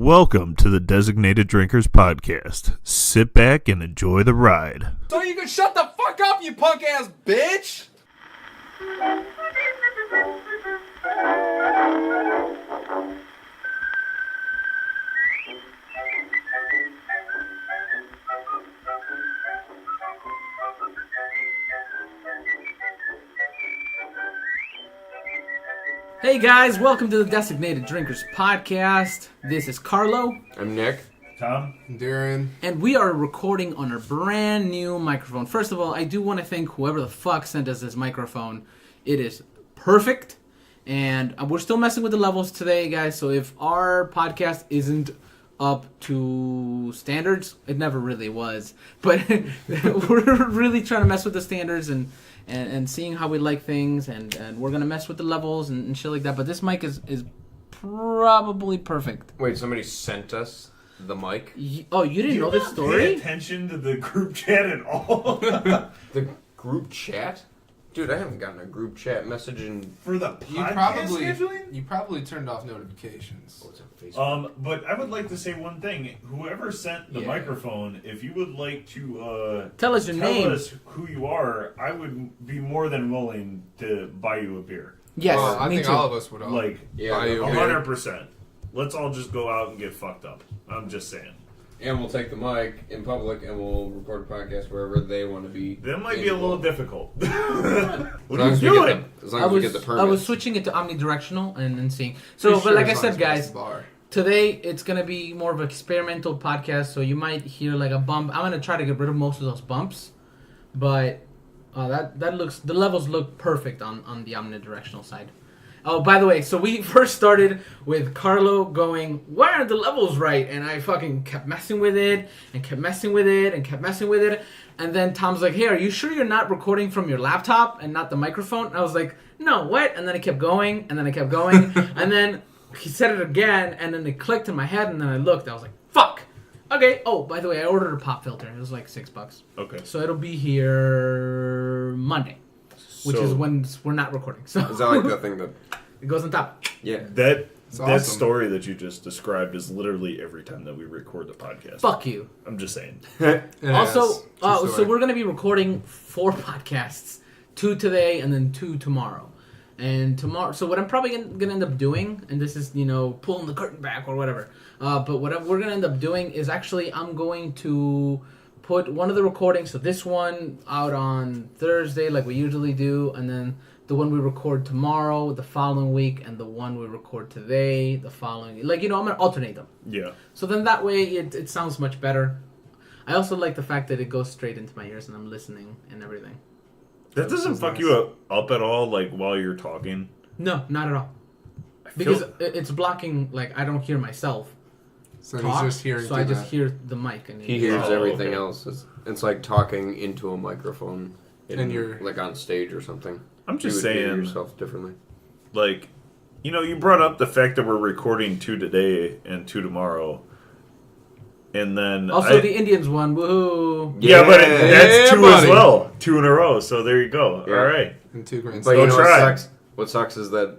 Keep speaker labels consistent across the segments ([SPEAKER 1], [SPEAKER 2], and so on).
[SPEAKER 1] Welcome to the Designated Drinkers Podcast. Sit back and enjoy the ride.
[SPEAKER 2] So you can shut the fuck up, you punk ass bitch!
[SPEAKER 3] Hey guys, welcome to the Designated Drinkers Podcast. This is Carlo.
[SPEAKER 4] I'm Nick.
[SPEAKER 1] Tom?
[SPEAKER 2] Darren.
[SPEAKER 3] And we are recording on a brand new microphone. First of all, I do want to thank whoever the fuck sent us this microphone. It is perfect. And we're still messing with the levels today, guys. So if our podcast isn't up to standards, it never really was. But we're really trying to mess with the standards and seeing how we like things. And we're going to mess with the levels and shit like that. But this mic is probably perfect.
[SPEAKER 4] Wait, somebody sent us the mic?
[SPEAKER 3] You didn't know this story?
[SPEAKER 1] Pay attention to the group chat at all?
[SPEAKER 4] The group chat? Dude, I haven't gotten a group chat message in...
[SPEAKER 1] For the podcast scheduling?
[SPEAKER 2] You probably turned off notifications.
[SPEAKER 4] What's it, Facebook?
[SPEAKER 1] But I would like to say one thing. Whoever sent the microphone, if you would like to
[SPEAKER 3] tell us your name.
[SPEAKER 1] Tell us who you are, I would be more than willing to buy you a beer.
[SPEAKER 3] Yes,
[SPEAKER 2] I
[SPEAKER 3] me
[SPEAKER 2] think
[SPEAKER 3] too.
[SPEAKER 2] all of us would all
[SPEAKER 1] Like,
[SPEAKER 4] Yeah,
[SPEAKER 2] you a
[SPEAKER 1] 100%. Let's all just go out and get fucked up. I'm just saying.
[SPEAKER 4] And we'll take the mic in public and we'll record a podcast wherever they want to be.
[SPEAKER 1] That might be a little difficult. What
[SPEAKER 4] As
[SPEAKER 1] are you doing?
[SPEAKER 4] As long as we get the permits.
[SPEAKER 3] I was switching it to omnidirectional and seeing. So, but like I said, guys, today it's going to be more of an experimental podcast, so you might hear like a bump. I'm going to try to get rid of most of those bumps, but the levels look perfect on the omnidirectional side. Oh, by the way, so we first started with Carlo going, why aren't the levels right? And I fucking kept messing with it, and kept messing with it, and kept messing with it. And then Tom's like, hey, are you sure you're not recording from your laptop and not the microphone? And I was like, no, what? And then I kept going, and then I kept going. And then he said it again, and then it clicked in my head, and then I looked. I was like, fuck. Okay. Oh, by the way, I ordered a pop filter. It was like $6.
[SPEAKER 1] Okay.
[SPEAKER 3] So it'll be here Monday. Which is when we're not recording. So
[SPEAKER 4] Is that like the thing that...
[SPEAKER 3] It goes on top.
[SPEAKER 4] Yeah.
[SPEAKER 1] That
[SPEAKER 2] awesome.
[SPEAKER 1] story that you just described is literally every time that we record the podcast.
[SPEAKER 3] Fuck you.
[SPEAKER 1] I'm just saying.
[SPEAKER 3] Also, so we're going to be recording 4 podcasts. 2 today and then 2 tomorrow. And tomorrow, so what I'm probably going to end up doing, and this is, pulling the curtain back or whatever. But what we're going to end up doing is actually I'm going to put one of the recordings, so this one out on Thursday like we usually do, and then the one we record tomorrow the following week, and the one we record today the following, I'm going to alternate them.
[SPEAKER 1] Yeah.
[SPEAKER 3] So then that way it sounds much better. I also like the fact that it goes straight into my ears and I'm listening and everything.
[SPEAKER 1] That doesn't fuck you up at all, like, while you're talking?
[SPEAKER 3] No, not at all. Because it's blocking, like, I don't hear myself.
[SPEAKER 2] So
[SPEAKER 3] talk,
[SPEAKER 2] he's just hearing.
[SPEAKER 3] so I just hear the mic. And
[SPEAKER 4] He hears everything
[SPEAKER 1] okay.
[SPEAKER 4] else. It's like talking into a microphone.
[SPEAKER 2] And you're...
[SPEAKER 4] Like on stage or something.
[SPEAKER 1] I'm just
[SPEAKER 4] you would hear
[SPEAKER 1] saying,
[SPEAKER 4] yourself differently.
[SPEAKER 1] like, you brought up the fact that we're recording 2 today and 2 tomorrow. And then...
[SPEAKER 3] Also, the Indians won. Woohoo!
[SPEAKER 1] Yeah, but that's 2
[SPEAKER 2] buddy.
[SPEAKER 1] as well. 2 in a row, so there you go.
[SPEAKER 4] Yeah.
[SPEAKER 1] All right.
[SPEAKER 2] And 2 grand.
[SPEAKER 4] But you know
[SPEAKER 1] try.
[SPEAKER 4] what sucks is that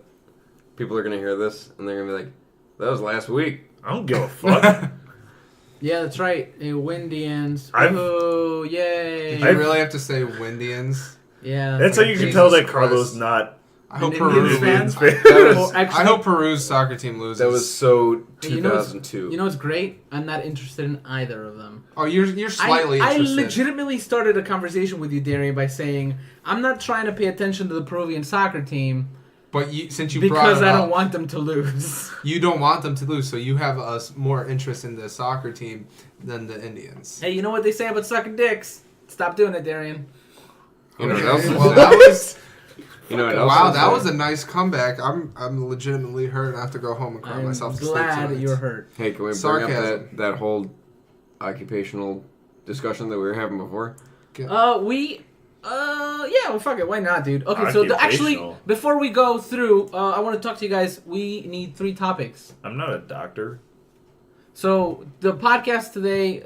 [SPEAKER 4] people are going to hear this and they're going to be like, that was last week.
[SPEAKER 1] I don't give a fuck.
[SPEAKER 3] Yeah, that's right. Hey, Windians.
[SPEAKER 1] I've-
[SPEAKER 3] Woohoo! Yay!
[SPEAKER 2] Did you really have to say Windians?
[SPEAKER 3] Yeah.
[SPEAKER 1] That's how you can
[SPEAKER 2] Jesus
[SPEAKER 1] tell that
[SPEAKER 2] Christ.
[SPEAKER 1] Carlo's not
[SPEAKER 2] I hope
[SPEAKER 3] An
[SPEAKER 2] Peru
[SPEAKER 3] Indians
[SPEAKER 2] wins.
[SPEAKER 3] fan?
[SPEAKER 4] That was,
[SPEAKER 3] Actually,
[SPEAKER 2] I hope Peru's soccer team loses.
[SPEAKER 4] that was so
[SPEAKER 3] Hey, you know what's-
[SPEAKER 4] 2002.
[SPEAKER 3] You know what's great? I'm not interested in either of them.
[SPEAKER 2] Oh, you're slightly
[SPEAKER 3] I
[SPEAKER 2] interested.
[SPEAKER 3] legitimately started a conversation with you, Darian, by saying I'm not trying to pay attention to the Peruvian soccer team
[SPEAKER 2] But since you
[SPEAKER 3] because
[SPEAKER 2] brought it
[SPEAKER 3] I
[SPEAKER 2] up,
[SPEAKER 3] don't want them to lose.
[SPEAKER 2] you don't want them to lose, so you have more interest in the soccer team than the Indians.
[SPEAKER 3] Hey, you know what they say about sucking dicks? Stop doing it, Darian.
[SPEAKER 4] You know what
[SPEAKER 2] Okay,
[SPEAKER 4] else is
[SPEAKER 2] well,
[SPEAKER 4] that?
[SPEAKER 2] that was
[SPEAKER 4] You know what else
[SPEAKER 2] wow.
[SPEAKER 4] is
[SPEAKER 2] That
[SPEAKER 4] that?
[SPEAKER 2] was a nice comeback. I'm legitimately hurt. I have to go home and cry
[SPEAKER 3] I'm
[SPEAKER 2] myself to sleep
[SPEAKER 3] glad
[SPEAKER 2] tonight.
[SPEAKER 3] you're hurt.
[SPEAKER 4] Hey, can we bring
[SPEAKER 2] Sarcasm.
[SPEAKER 4] up that whole occupational discussion that we were having before?
[SPEAKER 3] Yeah, well, fuck it. Why not, dude? Okay, so actually,
[SPEAKER 1] Occupational.
[SPEAKER 3] before we go through, I want to talk to you guys. We need 3 topics.
[SPEAKER 1] I'm not a doctor.
[SPEAKER 3] So the podcast today,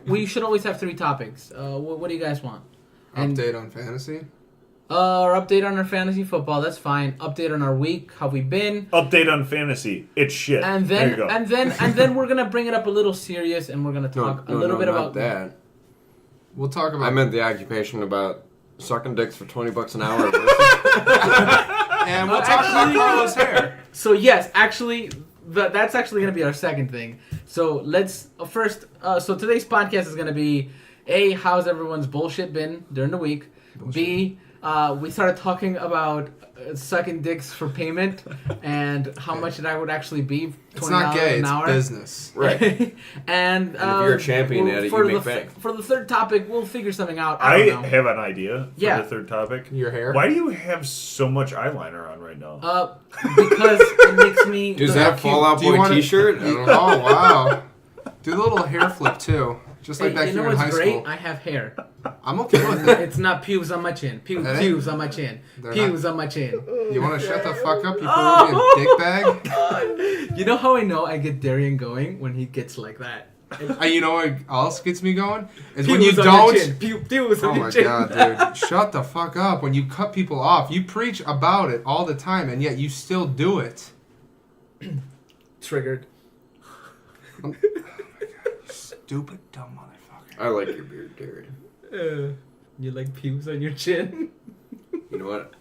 [SPEAKER 3] we should always have 3 topics. What do you guys want?
[SPEAKER 2] Update on fantasy.
[SPEAKER 3] Our update on our fantasy football. That's fine. Update on our week. How we been?
[SPEAKER 1] Update on fantasy. It's shit.
[SPEAKER 3] And
[SPEAKER 1] there you
[SPEAKER 3] then
[SPEAKER 1] go.
[SPEAKER 3] and then we're gonna bring it up a little serious, and we're gonna talk a little bit
[SPEAKER 4] not
[SPEAKER 3] about
[SPEAKER 4] that.
[SPEAKER 2] We'll talk about.
[SPEAKER 4] I meant the occupation about sucking dicks for $20 an hour.
[SPEAKER 2] And we'll talk about Carlos' hair.
[SPEAKER 3] So yes, actually, that's actually gonna be our second thing. So let's first. So today's podcast is gonna be A, how's everyone's bullshit been during the week? B, we started talking about sucking dicks for payment and how much that would actually be.
[SPEAKER 2] It's not gay.
[SPEAKER 3] an
[SPEAKER 2] It's
[SPEAKER 3] hour.
[SPEAKER 2] business.
[SPEAKER 4] Right.
[SPEAKER 3] and
[SPEAKER 4] if you're a champion at it,
[SPEAKER 3] for
[SPEAKER 4] you make
[SPEAKER 3] the
[SPEAKER 4] bank.
[SPEAKER 3] For the third topic, we'll figure something out.
[SPEAKER 1] I
[SPEAKER 3] I don't know.
[SPEAKER 1] have an idea for
[SPEAKER 3] Yeah.
[SPEAKER 1] the third topic.
[SPEAKER 2] Your hair.
[SPEAKER 1] Why do you have so much eyeliner on right now?
[SPEAKER 3] Because it makes me.
[SPEAKER 4] Does
[SPEAKER 3] the-
[SPEAKER 4] that Fall Out
[SPEAKER 2] Do you
[SPEAKER 4] Boy
[SPEAKER 2] wanna-
[SPEAKER 4] t-shirt?
[SPEAKER 2] Oh wow! Do the little hair flip too, just like
[SPEAKER 3] Hey,
[SPEAKER 2] back
[SPEAKER 3] you know
[SPEAKER 2] here in high
[SPEAKER 3] what's great?
[SPEAKER 2] school.
[SPEAKER 3] I have hair.
[SPEAKER 2] I'm okay with it.
[SPEAKER 3] It's not pubes on my chin.
[SPEAKER 2] That ain't-
[SPEAKER 3] Pubes on my chin.
[SPEAKER 2] They're
[SPEAKER 3] Pubes on my chin.
[SPEAKER 2] You want to shut the fuck up? You
[SPEAKER 3] Oh!
[SPEAKER 2] put me a dick bag.
[SPEAKER 3] You know how I know I get Darian going when he gets like that.
[SPEAKER 2] You know what else gets me going? Is
[SPEAKER 3] Pubes
[SPEAKER 2] when you
[SPEAKER 3] on your
[SPEAKER 2] don't.
[SPEAKER 3] chin. Pubes
[SPEAKER 2] Oh
[SPEAKER 3] on your
[SPEAKER 2] my
[SPEAKER 3] chin.
[SPEAKER 2] god, dude! Shut the fuck up. When you cut people off, you preach about it all the time, and yet you still do it.
[SPEAKER 3] Triggered.
[SPEAKER 2] Stupid dumb motherfucker.
[SPEAKER 4] I like your beard, Gary.
[SPEAKER 3] You like pubes on your chin?
[SPEAKER 4] You know what?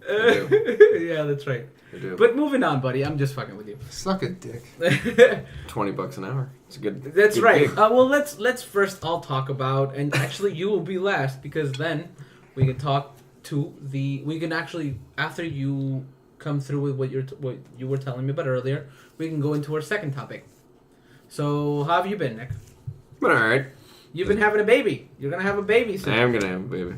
[SPEAKER 3] Yeah, that's right.
[SPEAKER 4] I do.
[SPEAKER 3] But moving on, buddy. I'm just fucking with you.
[SPEAKER 2] Suck a dick.
[SPEAKER 4] $20 an hour. It's a good.
[SPEAKER 3] That's
[SPEAKER 4] good
[SPEAKER 3] right.
[SPEAKER 4] gig.
[SPEAKER 3] Well, let's first all talk about, and actually you will be last because then we can talk to the. We can actually after you come through with what you were telling me about earlier, we can go into our second topic. So how have you been, Nick?
[SPEAKER 4] But all right.
[SPEAKER 3] You've been having a baby. You're gonna have a baby
[SPEAKER 4] I
[SPEAKER 3] soon.
[SPEAKER 4] am gonna have a baby.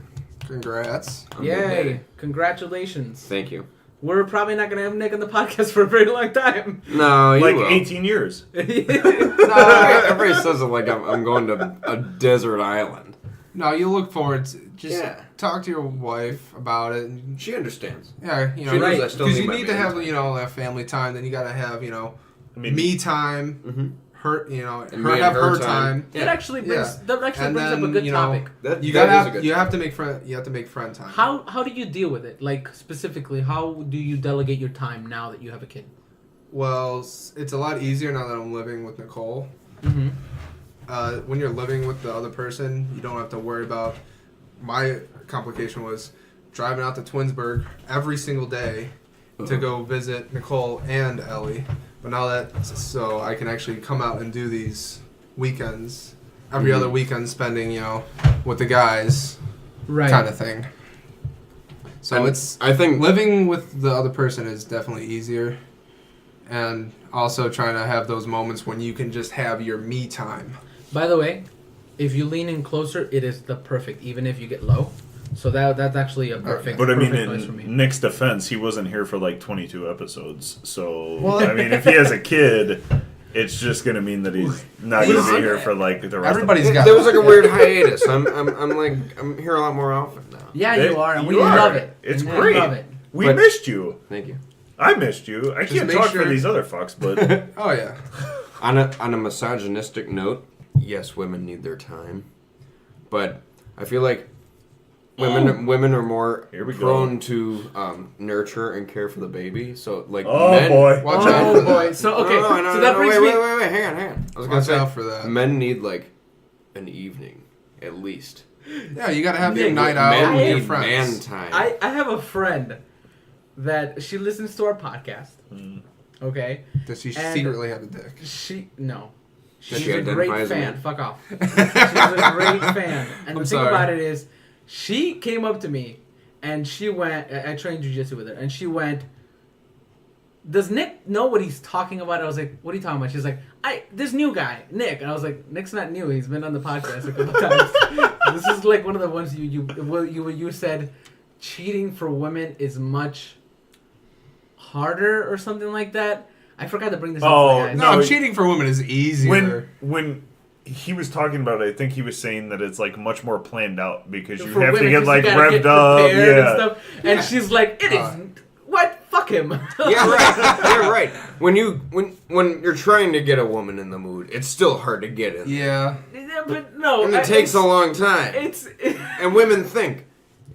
[SPEAKER 2] Congrats.
[SPEAKER 4] I'm a big daddy.
[SPEAKER 3] Yay! Congratulations.
[SPEAKER 4] Thank you.
[SPEAKER 3] We're probably not gonna have Nick on the podcast for a very long time.
[SPEAKER 4] No, you
[SPEAKER 1] like
[SPEAKER 4] will.
[SPEAKER 1] 18 years.
[SPEAKER 4] No, everybody says it like I'm going to a desert island.
[SPEAKER 2] No, you look forward to just
[SPEAKER 4] Yeah.
[SPEAKER 2] talk to your wife about it. And,
[SPEAKER 4] She understands.
[SPEAKER 2] yeah, you know,
[SPEAKER 4] She knows
[SPEAKER 3] Right.
[SPEAKER 4] I still
[SPEAKER 2] because
[SPEAKER 4] need
[SPEAKER 2] you
[SPEAKER 4] my
[SPEAKER 2] need to
[SPEAKER 4] baby.
[SPEAKER 2] have that family time. Then you got to have
[SPEAKER 1] I mean,
[SPEAKER 2] me time.
[SPEAKER 4] Mm-hmm.
[SPEAKER 2] Her,
[SPEAKER 4] And
[SPEAKER 2] her
[SPEAKER 4] me and
[SPEAKER 2] have
[SPEAKER 4] her
[SPEAKER 2] her
[SPEAKER 4] time.
[SPEAKER 2] time.
[SPEAKER 3] That actually brings
[SPEAKER 2] And
[SPEAKER 3] up a
[SPEAKER 2] then,
[SPEAKER 3] good topic.
[SPEAKER 4] That,
[SPEAKER 2] You
[SPEAKER 4] that
[SPEAKER 2] gotta
[SPEAKER 4] is a
[SPEAKER 2] have,
[SPEAKER 4] good
[SPEAKER 2] you
[SPEAKER 4] time.
[SPEAKER 2] have to make friend. You have to make friend time.
[SPEAKER 3] How do you deal with it? Like specifically, how do you delegate your time now that you have a kid?
[SPEAKER 2] Well, it's a lot easier now that I'm living with Nicole.
[SPEAKER 3] Mm-hmm.
[SPEAKER 2] When you're living with the other person, you don't have to worry about. My complication was driving out to Twinsburg every single day to go visit Nicole and Ellie. But now so I can actually come out and do these weekends, every other weekend, spending with the guys,
[SPEAKER 3] Right.
[SPEAKER 2] kind of thing. So
[SPEAKER 4] And I think
[SPEAKER 2] living with the other person is definitely easier, and also trying to have those moments when you can just have your me time.
[SPEAKER 3] By the way, if you lean in closer, it is the perfect, even if you get low. So that's actually a perfect.
[SPEAKER 1] but I mean,
[SPEAKER 3] perfect noise for me.
[SPEAKER 1] in Nick's defense, he wasn't here for like 22 episodes. So,
[SPEAKER 2] Well-
[SPEAKER 1] I mean, if he has a kid, it's just going to mean that he's not going to be here for like the rest
[SPEAKER 2] Everybody's
[SPEAKER 1] of
[SPEAKER 2] got.
[SPEAKER 4] there was like a weird hiatus. I'm here a lot more often now.
[SPEAKER 3] Yeah,
[SPEAKER 1] They-
[SPEAKER 3] you are, and we
[SPEAKER 1] you are.
[SPEAKER 3] love it.
[SPEAKER 1] It's
[SPEAKER 3] And
[SPEAKER 1] great.
[SPEAKER 3] We love it.
[SPEAKER 1] We
[SPEAKER 4] But-
[SPEAKER 1] missed you.
[SPEAKER 4] Thank you.
[SPEAKER 1] I missed you. I can't
[SPEAKER 2] make
[SPEAKER 1] talk
[SPEAKER 2] sure-
[SPEAKER 1] for these other fucks, but
[SPEAKER 2] Oh yeah.
[SPEAKER 4] On a misogynistic note, yes, women need their time, but I feel like women are more
[SPEAKER 1] Here we go.
[SPEAKER 4] prone to nurture and care for the baby. So like
[SPEAKER 1] oh
[SPEAKER 4] men,
[SPEAKER 1] boy,
[SPEAKER 2] Watch out
[SPEAKER 3] Oh
[SPEAKER 2] for that.
[SPEAKER 3] boy. So okay.
[SPEAKER 4] No,
[SPEAKER 3] so that brings me.
[SPEAKER 4] wait, hang on. I was gonna
[SPEAKER 2] Watch
[SPEAKER 4] say
[SPEAKER 2] out for that.
[SPEAKER 4] men need like an evening at least.
[SPEAKER 2] Yeah, you gotta have your
[SPEAKER 3] Nick,
[SPEAKER 2] night out
[SPEAKER 4] Men
[SPEAKER 2] with your
[SPEAKER 4] need
[SPEAKER 2] friends.
[SPEAKER 4] man time.
[SPEAKER 3] I have a friend that she listens to our podcast. Okay.
[SPEAKER 2] Does she
[SPEAKER 3] And-
[SPEAKER 2] secretly have a dick?
[SPEAKER 3] No.
[SPEAKER 4] Does
[SPEAKER 3] She's
[SPEAKER 4] she
[SPEAKER 3] a great
[SPEAKER 4] identify as a
[SPEAKER 3] fan.
[SPEAKER 4] man?
[SPEAKER 3] Fuck off. She's a great fan. And
[SPEAKER 2] I'm
[SPEAKER 3] the thing
[SPEAKER 2] sorry.
[SPEAKER 3] about it is, she came up to me and she went. I trained jujitsu with her, and she went. Does Nick know what he's talking about? I was like, what are you talking about? She's like, this new guy, Nick. And I was like, Nick's not new. He's been on the podcast a couple times. This is like one of the ones you said, cheating for women is much harder or something like that. I forgot to bring this up
[SPEAKER 1] Oh,
[SPEAKER 3] for the guys.
[SPEAKER 2] No,
[SPEAKER 1] No,
[SPEAKER 2] cheating for women is easier.
[SPEAKER 1] when he was talking about it, I think he was saying that it's like much more planned out because you
[SPEAKER 3] For
[SPEAKER 1] have to
[SPEAKER 3] women,
[SPEAKER 1] get
[SPEAKER 3] 'cause
[SPEAKER 1] like
[SPEAKER 3] you gotta
[SPEAKER 1] revved
[SPEAKER 3] get
[SPEAKER 1] up,
[SPEAKER 3] prepared
[SPEAKER 1] yeah.
[SPEAKER 3] and stuff. And
[SPEAKER 2] Yeah.
[SPEAKER 3] she's like, it isn't. What? Fuck him.
[SPEAKER 4] Yeah, right. Yeah, right. When you're trying to get a woman in the mood, it's still hard to get in.
[SPEAKER 2] Yeah.
[SPEAKER 3] Yeah, but no.
[SPEAKER 4] And it takes a long time.
[SPEAKER 3] It's
[SPEAKER 4] And women think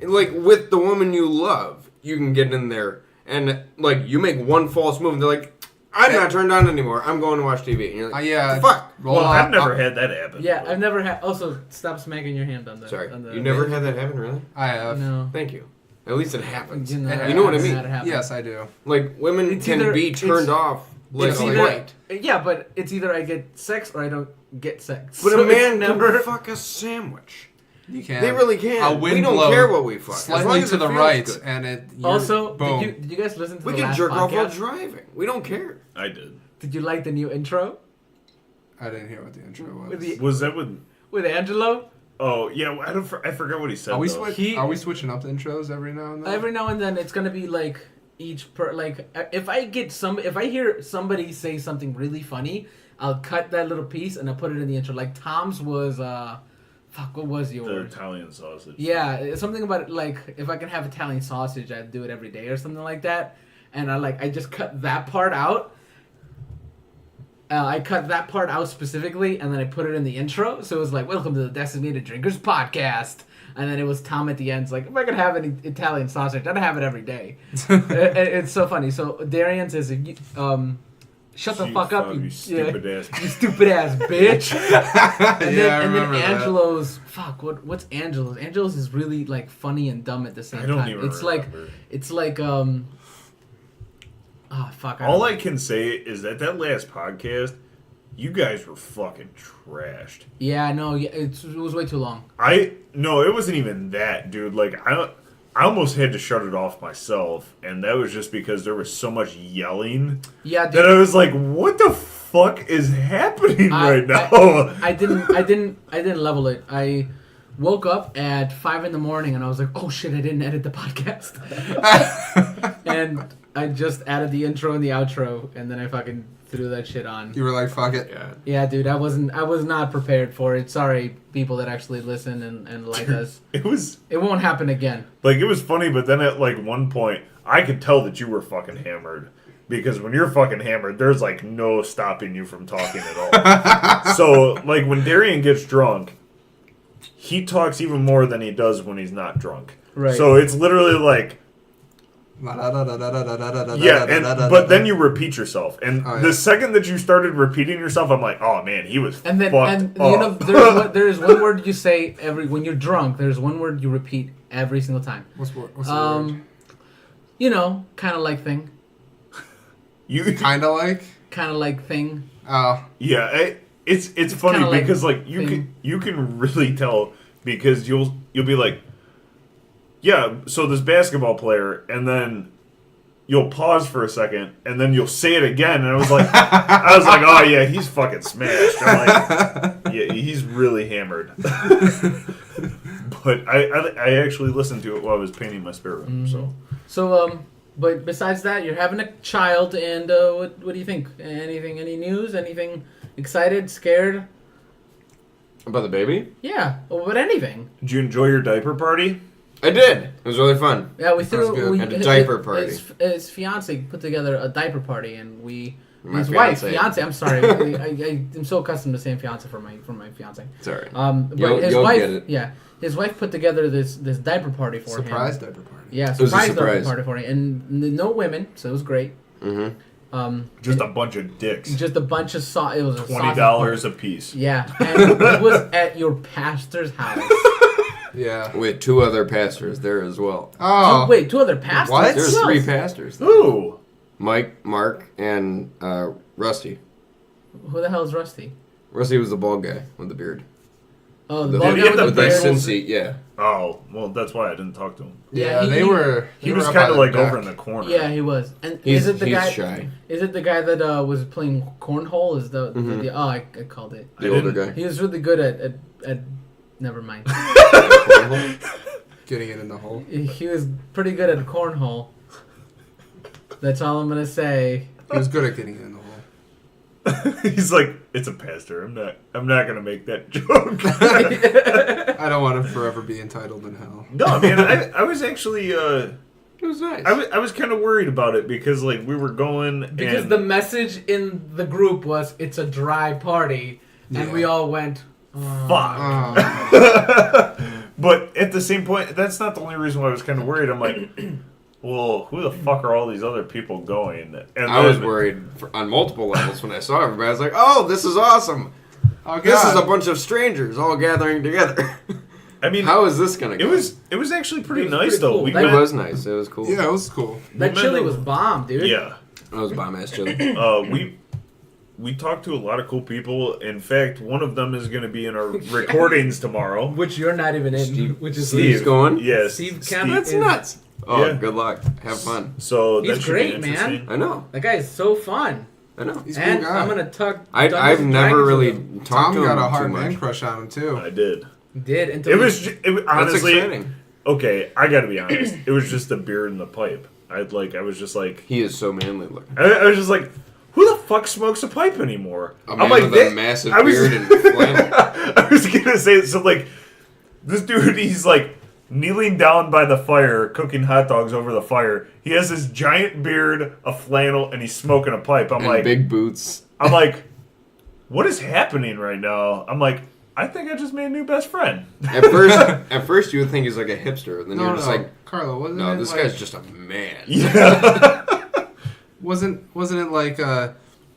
[SPEAKER 4] like with the woman you love, you can get in there and like you make one false move and they're like, I'm not turned on anymore. I'm going to watch TV. And you're like,
[SPEAKER 2] yeah.
[SPEAKER 4] fuck.
[SPEAKER 1] Well, I've never had that happen.
[SPEAKER 3] Yeah, I've never had. Also, stop smacking your hand on the.
[SPEAKER 4] Sorry,
[SPEAKER 3] on the,
[SPEAKER 4] you never had that happen, really?
[SPEAKER 2] I have.
[SPEAKER 3] No.
[SPEAKER 4] Thank you. At least it happens.
[SPEAKER 3] You know,
[SPEAKER 4] You know what I
[SPEAKER 3] I've
[SPEAKER 4] mean?
[SPEAKER 3] had it happen.
[SPEAKER 2] Yes, I do.
[SPEAKER 4] Like women
[SPEAKER 3] It's
[SPEAKER 4] can
[SPEAKER 3] either-
[SPEAKER 4] be turned
[SPEAKER 3] it's-
[SPEAKER 4] off like
[SPEAKER 3] It's
[SPEAKER 4] a
[SPEAKER 3] either,
[SPEAKER 4] light.
[SPEAKER 3] yeah, but it's either I get sex or I don't get sex.
[SPEAKER 4] But
[SPEAKER 3] So
[SPEAKER 4] a man
[SPEAKER 3] it's never.
[SPEAKER 4] can fuck a sandwich.
[SPEAKER 2] You can.
[SPEAKER 4] They really can.
[SPEAKER 2] A wind
[SPEAKER 4] We don't
[SPEAKER 2] blow
[SPEAKER 4] care what we fuck. As long
[SPEAKER 2] Slightly
[SPEAKER 4] as
[SPEAKER 2] to
[SPEAKER 4] it
[SPEAKER 2] the
[SPEAKER 4] feels
[SPEAKER 2] right,
[SPEAKER 4] good.
[SPEAKER 2] and it. You're,
[SPEAKER 3] Also,
[SPEAKER 2] boom.
[SPEAKER 3] did you guys listen to
[SPEAKER 4] We
[SPEAKER 3] the
[SPEAKER 4] can
[SPEAKER 3] last
[SPEAKER 4] jerk off while
[SPEAKER 3] podcast?
[SPEAKER 4] driving. We don't care.
[SPEAKER 1] I did.
[SPEAKER 3] Did you like the new intro
[SPEAKER 2] I didn't hear what the intro was.
[SPEAKER 3] with the
[SPEAKER 1] Was that with?
[SPEAKER 3] with Angelo?
[SPEAKER 1] Oh yeah, I forgot what he said.
[SPEAKER 2] Are we,
[SPEAKER 1] though.
[SPEAKER 2] are we switching up the intros every now and then?
[SPEAKER 3] Every now and then, it's gonna be like each per like if I hear somebody say something really funny, I'll cut that little piece and I'll put it in the intro. Like Tom's was what was
[SPEAKER 1] The
[SPEAKER 3] yours?
[SPEAKER 1] Italian sausage.
[SPEAKER 3] Yeah, it's something about like if I can have Italian sausage, I'd do it every day or something like that. And I just cut that part out. I cut that part out specifically, and then I put it in the intro. So it was like, "Welcome to the Designated Drinkers Podcast," and then it was Tom at the end. It's like, if I could have an Italian sausage, I'd have it every day. It's so funny. So Darian says, "Shut the fuck up,
[SPEAKER 1] you stupid ass.
[SPEAKER 3] you stupid ass bitch." And
[SPEAKER 2] Yeah, I
[SPEAKER 3] then
[SPEAKER 2] remember that.
[SPEAKER 3] Angelo's what's Angelo's? Angelo's is really like funny and dumb at the same
[SPEAKER 1] I don't
[SPEAKER 3] time.
[SPEAKER 1] even
[SPEAKER 3] It's
[SPEAKER 1] remember.
[SPEAKER 3] like oh fuck.
[SPEAKER 1] All I can say is that last podcast, you guys were fucking trashed.
[SPEAKER 3] Yeah, no, yeah, it was way too long.
[SPEAKER 1] No, it wasn't even that, dude. Like I almost had to shut it off myself, and that was just because there was so much yelling
[SPEAKER 3] Yeah,
[SPEAKER 1] that
[SPEAKER 3] dude,
[SPEAKER 1] I was like, "What the fuck is happening right now?"
[SPEAKER 3] I didn't level it. I woke up at 5 a.m. and I was like, "Oh shit, I didn't edit the podcast." And I just added the intro and the outro, and then I fucking threw that shit on.
[SPEAKER 2] You were like, fuck it.
[SPEAKER 4] Yeah.
[SPEAKER 3] Yeah, dude, I was not prepared for it. Sorry, people that actually listen and like us.
[SPEAKER 1] It was
[SPEAKER 3] It won't happen again.
[SPEAKER 1] like it was funny, but then at like one point, I could tell that you were fucking hammered. Because when you're fucking hammered, there's like no stopping you from talking at all. So, like when Darian gets drunk, he talks even more than he does when he's not drunk.
[SPEAKER 3] Right.
[SPEAKER 1] So it's literally like, yeah, but then you repeat yourself. And
[SPEAKER 2] Oh, yeah.
[SPEAKER 1] the second that you started repeating yourself, I'm like, oh man, he was
[SPEAKER 3] And then
[SPEAKER 1] fucked
[SPEAKER 3] you
[SPEAKER 1] up.
[SPEAKER 3] know there's one word you say when you're drunk. There's one word you repeat every single time.
[SPEAKER 2] What's the word?
[SPEAKER 3] You know, kind of like thing,
[SPEAKER 1] You,
[SPEAKER 2] Kinda like?
[SPEAKER 3] kind of like thing.
[SPEAKER 2] Oh.
[SPEAKER 1] yeah, it's funny
[SPEAKER 3] kinda like
[SPEAKER 1] because like
[SPEAKER 3] thing.
[SPEAKER 1] you can really tell because you'll be like, yeah, so this basketball player, and then you'll pause for a second, and then you'll say it again, and I was like, oh yeah, he's fucking smashed. I'm like, yeah, he's really hammered. But I actually listened to it while I was painting my spare room.
[SPEAKER 3] So but besides that, you're having a child, and what do you think? Any news? Anything excited? Scared?
[SPEAKER 4] About the baby?
[SPEAKER 3] Yeah, but anything.
[SPEAKER 1] Did you enjoy your diaper party?
[SPEAKER 4] I did. It was really fun.
[SPEAKER 3] Yeah, we threw
[SPEAKER 2] good.
[SPEAKER 4] And a diaper party.
[SPEAKER 3] His fiance put together a diaper party, and
[SPEAKER 4] My
[SPEAKER 3] his
[SPEAKER 4] fiance.
[SPEAKER 3] fiance. I'm sorry, I'm so accustomed to saying fiance for my fiance.
[SPEAKER 4] Sorry.
[SPEAKER 3] But
[SPEAKER 4] You'll-
[SPEAKER 3] his
[SPEAKER 4] you'll
[SPEAKER 3] wife,
[SPEAKER 4] get it.
[SPEAKER 3] yeah, his wife put together this diaper party for him.
[SPEAKER 2] Surprise diaper party.
[SPEAKER 3] Yeah,
[SPEAKER 4] was a
[SPEAKER 3] surprise diaper
[SPEAKER 4] surprise.
[SPEAKER 3] party for him, and no women, so it was great.
[SPEAKER 4] Mm-hmm.
[SPEAKER 1] Just a bunch of dicks.
[SPEAKER 3] Just a bunch of it was a sausage
[SPEAKER 1] $20
[SPEAKER 3] party.
[SPEAKER 1] a piece.
[SPEAKER 3] Yeah, and it was at your pastor's house.
[SPEAKER 2] Yeah.
[SPEAKER 4] With 2 other pastors there as well.
[SPEAKER 2] Oh.
[SPEAKER 3] Wait, 2 other pastors?
[SPEAKER 2] What?
[SPEAKER 4] There's
[SPEAKER 3] Who
[SPEAKER 4] 3
[SPEAKER 3] else?
[SPEAKER 4] pastors.
[SPEAKER 1] Ooh.
[SPEAKER 4] Mike, Mark, and Rusty.
[SPEAKER 3] Who the hell is Rusty?
[SPEAKER 4] Rusty was the bald guy with the beard.
[SPEAKER 3] Oh,
[SPEAKER 4] With
[SPEAKER 3] the
[SPEAKER 4] the,
[SPEAKER 3] bald
[SPEAKER 1] he
[SPEAKER 3] guy
[SPEAKER 1] have
[SPEAKER 3] with
[SPEAKER 1] the
[SPEAKER 3] the
[SPEAKER 4] with
[SPEAKER 3] beard.
[SPEAKER 4] the Cincy, yeah.
[SPEAKER 1] Oh, well, that's why I didn't talk to him.
[SPEAKER 2] Yeah,
[SPEAKER 3] he-
[SPEAKER 2] they
[SPEAKER 3] he-
[SPEAKER 2] were.
[SPEAKER 1] He
[SPEAKER 2] they
[SPEAKER 1] was
[SPEAKER 2] were up
[SPEAKER 1] kind
[SPEAKER 2] by
[SPEAKER 1] of
[SPEAKER 2] the
[SPEAKER 1] like
[SPEAKER 2] deck.
[SPEAKER 1] over in the corner.
[SPEAKER 3] Yeah, he was. And
[SPEAKER 4] He's,
[SPEAKER 3] is it the
[SPEAKER 4] he's
[SPEAKER 3] guy?
[SPEAKER 4] shy.
[SPEAKER 3] Is it the guy that was playing cornhole? Is the I called it.
[SPEAKER 4] The older guy.
[SPEAKER 3] He was really good at never mind.
[SPEAKER 2] Getting it in the hole.
[SPEAKER 3] He was pretty good at cornhole. That's all I'm gonna say.
[SPEAKER 2] He was good at getting it in the hole.
[SPEAKER 1] He's like, it's a pastor. I'm not gonna make that joke.
[SPEAKER 2] I don't want to forever be entitled in hell.
[SPEAKER 1] No, man, I was actually
[SPEAKER 4] It was nice.
[SPEAKER 1] I was kind of worried about it because like we were going
[SPEAKER 3] Because
[SPEAKER 1] and
[SPEAKER 3] the message in the group was it's a dry party, and
[SPEAKER 2] Yeah.
[SPEAKER 3] we all went. "Oh."
[SPEAKER 1] fuck.
[SPEAKER 2] Oh.
[SPEAKER 1] But at the same point, that's not the only reason why I was kind of worried. I'm like, well, who the fuck are all these other people going? And
[SPEAKER 4] I was worried on multiple levels when I saw everybody. I was like, oh, this is awesome.
[SPEAKER 2] Oh,
[SPEAKER 4] This is
[SPEAKER 2] God.
[SPEAKER 4] a bunch of strangers all gathering together.
[SPEAKER 1] I mean,
[SPEAKER 4] How is this gonna go?
[SPEAKER 1] it was actually pretty
[SPEAKER 3] It was
[SPEAKER 1] nice
[SPEAKER 3] pretty
[SPEAKER 1] though.
[SPEAKER 3] cool.
[SPEAKER 1] We
[SPEAKER 3] That
[SPEAKER 4] It
[SPEAKER 1] met,
[SPEAKER 4] was nice. It was cool.
[SPEAKER 2] Yeah, it was cool.
[SPEAKER 3] That
[SPEAKER 1] met
[SPEAKER 3] chili
[SPEAKER 1] a-
[SPEAKER 3] was bomb, dude.
[SPEAKER 1] yeah.
[SPEAKER 4] It was bomb ass chili.
[SPEAKER 1] We talked to a lot of cool people. In fact, one of them is going to be in our recordings tomorrow.
[SPEAKER 3] Which you're not even in.
[SPEAKER 4] Steve-
[SPEAKER 3] which is
[SPEAKER 4] Steve's going?
[SPEAKER 1] Yes,
[SPEAKER 3] Steve Campbell.
[SPEAKER 4] That's nuts. Oh,
[SPEAKER 1] Yeah.
[SPEAKER 4] good luck. Have fun.
[SPEAKER 1] So
[SPEAKER 3] He's
[SPEAKER 1] that should
[SPEAKER 3] great,
[SPEAKER 1] be
[SPEAKER 3] man.
[SPEAKER 1] interesting.
[SPEAKER 4] I know.
[SPEAKER 3] That guy is so fun.
[SPEAKER 4] I know.
[SPEAKER 2] He's a
[SPEAKER 3] And
[SPEAKER 2] cool guy.
[SPEAKER 3] I'm gonna talk.
[SPEAKER 4] I've
[SPEAKER 3] Dungeons and
[SPEAKER 4] never
[SPEAKER 3] Dragons
[SPEAKER 4] really
[SPEAKER 3] with him.
[SPEAKER 4] talked
[SPEAKER 2] Tom
[SPEAKER 4] to him
[SPEAKER 2] got a
[SPEAKER 4] too
[SPEAKER 2] hard
[SPEAKER 4] much.
[SPEAKER 2] man crush on him, too.
[SPEAKER 1] I did.
[SPEAKER 3] Did until
[SPEAKER 1] It
[SPEAKER 3] he-
[SPEAKER 1] was honestly
[SPEAKER 4] That's exciting.
[SPEAKER 1] okay. I got to be honest. It was just the beard and the pipe. I was just like,
[SPEAKER 4] He is so manly looking.
[SPEAKER 1] I was just like, who the fuck smokes a pipe anymore?
[SPEAKER 4] A man with a massive beard and flannel.
[SPEAKER 1] I was gonna say so. Like this dude, he's like kneeling down by the fire, cooking hot dogs over the fire. He has this giant beard, a flannel, and he's smoking a pipe. I'm
[SPEAKER 4] And
[SPEAKER 1] like,
[SPEAKER 4] big boots.
[SPEAKER 1] I'm like, what is happening right now? I'm like, I think I just made a new best friend.
[SPEAKER 4] At first you would think he's like a hipster, and then you're just like,
[SPEAKER 2] Carlo, wasn't
[SPEAKER 4] no,
[SPEAKER 2] it
[SPEAKER 4] this
[SPEAKER 2] like,
[SPEAKER 4] guy's just a man.
[SPEAKER 2] wasn't it like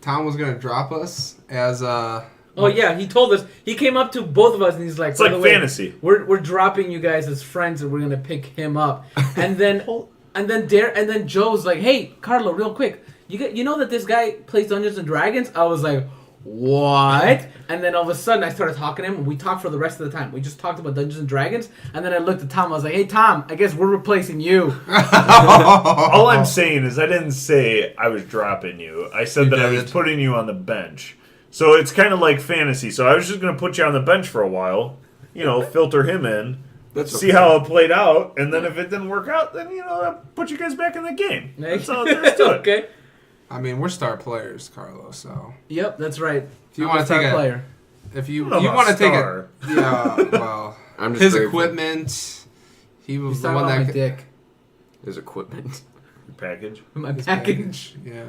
[SPEAKER 2] Tom was gonna drop us as
[SPEAKER 3] Oh yeah, he told us. He came up to both of us and he's like,
[SPEAKER 1] It's
[SPEAKER 3] "By
[SPEAKER 1] like
[SPEAKER 3] the way,
[SPEAKER 1] fantasy.
[SPEAKER 3] We're dropping you guys as friends and we're gonna pick him up." And then then Joe's like, "Hey, Carlo, real quick, you know that this guy plays Dungeons and Dragons?" I was like, "What?" And then all of a sudden I started talking to him and we talked for the rest of the time. We just talked about Dungeons and Dragons. And then I looked at Tom. I was like, "Hey Tom, I guess we're replacing you."
[SPEAKER 1] All I'm saying is I didn't say I was dropping you. I said
[SPEAKER 2] You
[SPEAKER 1] that I
[SPEAKER 2] did.
[SPEAKER 1] was putting you on the bench. So it's kind of like fantasy. So I was just going to put you on the bench for a while, filter him in,
[SPEAKER 4] That's
[SPEAKER 1] see
[SPEAKER 4] okay.
[SPEAKER 1] how it played out, and then if it didn't work out, then, I'll put you guys back in the game. That's all there is to it.
[SPEAKER 3] Okay.
[SPEAKER 2] I mean, we're star players, Carlo. So
[SPEAKER 3] Yep, that's right.
[SPEAKER 2] if you
[SPEAKER 3] I'm
[SPEAKER 2] want
[SPEAKER 3] a
[SPEAKER 2] to
[SPEAKER 3] star
[SPEAKER 2] take
[SPEAKER 3] player.
[SPEAKER 2] if you
[SPEAKER 1] I'm
[SPEAKER 2] you
[SPEAKER 1] a
[SPEAKER 2] want to take
[SPEAKER 1] star.
[SPEAKER 2] it, yeah. Well,
[SPEAKER 4] I'm just
[SPEAKER 2] his
[SPEAKER 4] grateful.
[SPEAKER 2] equipment. He was
[SPEAKER 3] He's
[SPEAKER 2] the
[SPEAKER 3] talking
[SPEAKER 2] one
[SPEAKER 3] about
[SPEAKER 2] that
[SPEAKER 3] my dick,
[SPEAKER 4] His equipment.
[SPEAKER 1] Package.
[SPEAKER 3] my
[SPEAKER 2] his
[SPEAKER 3] package.
[SPEAKER 2] Yeah.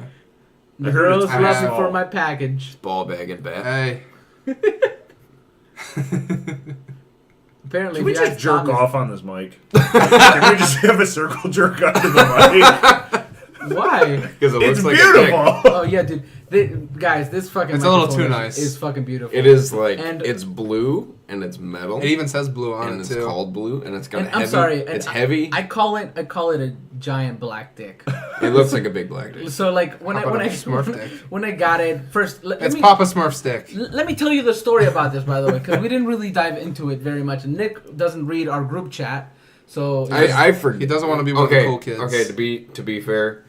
[SPEAKER 3] The
[SPEAKER 1] I heard
[SPEAKER 3] girls
[SPEAKER 1] it's
[SPEAKER 3] love me
[SPEAKER 2] small.
[SPEAKER 3] for my package.
[SPEAKER 4] Ball bag and bat.
[SPEAKER 2] Hey.
[SPEAKER 3] Apparently,
[SPEAKER 1] Can we
[SPEAKER 3] if you
[SPEAKER 1] just
[SPEAKER 3] ask
[SPEAKER 1] jerk
[SPEAKER 3] Thomas-
[SPEAKER 1] off on this mic? Can we just have a circle jerk onto the
[SPEAKER 3] Why?
[SPEAKER 4] Because it
[SPEAKER 1] mic? It's
[SPEAKER 4] looks like a dick.
[SPEAKER 1] beautiful.
[SPEAKER 3] Oh yeah, dude. Guys, this fucking
[SPEAKER 2] It's a little
[SPEAKER 3] microphone
[SPEAKER 2] too
[SPEAKER 3] is-
[SPEAKER 2] nice.
[SPEAKER 3] Is fucking beautiful.
[SPEAKER 4] It is like,
[SPEAKER 3] And-
[SPEAKER 4] it's blue, and it's metal.
[SPEAKER 2] It even says blue on
[SPEAKER 4] and
[SPEAKER 2] it
[SPEAKER 4] it's
[SPEAKER 2] too.
[SPEAKER 4] called blue, and it's got
[SPEAKER 3] And
[SPEAKER 4] a heavy.
[SPEAKER 3] I'm sorry. and
[SPEAKER 4] It's heavy.
[SPEAKER 3] I call it a giant black dick.
[SPEAKER 4] It looks like a big black dick.
[SPEAKER 3] So like when
[SPEAKER 2] How
[SPEAKER 3] I
[SPEAKER 2] about
[SPEAKER 3] when
[SPEAKER 2] a
[SPEAKER 3] I
[SPEAKER 2] Smurf dick?
[SPEAKER 3] when I got it first, let
[SPEAKER 2] It's
[SPEAKER 3] me
[SPEAKER 2] Papa Smurf stick.
[SPEAKER 3] let me tell you the story about this, by the way, because we didn't really dive into it very much. And Nick doesn't read our group chat, so
[SPEAKER 4] I forget.
[SPEAKER 2] He doesn't want to be one of the cool kids.
[SPEAKER 4] Okay, to be fair,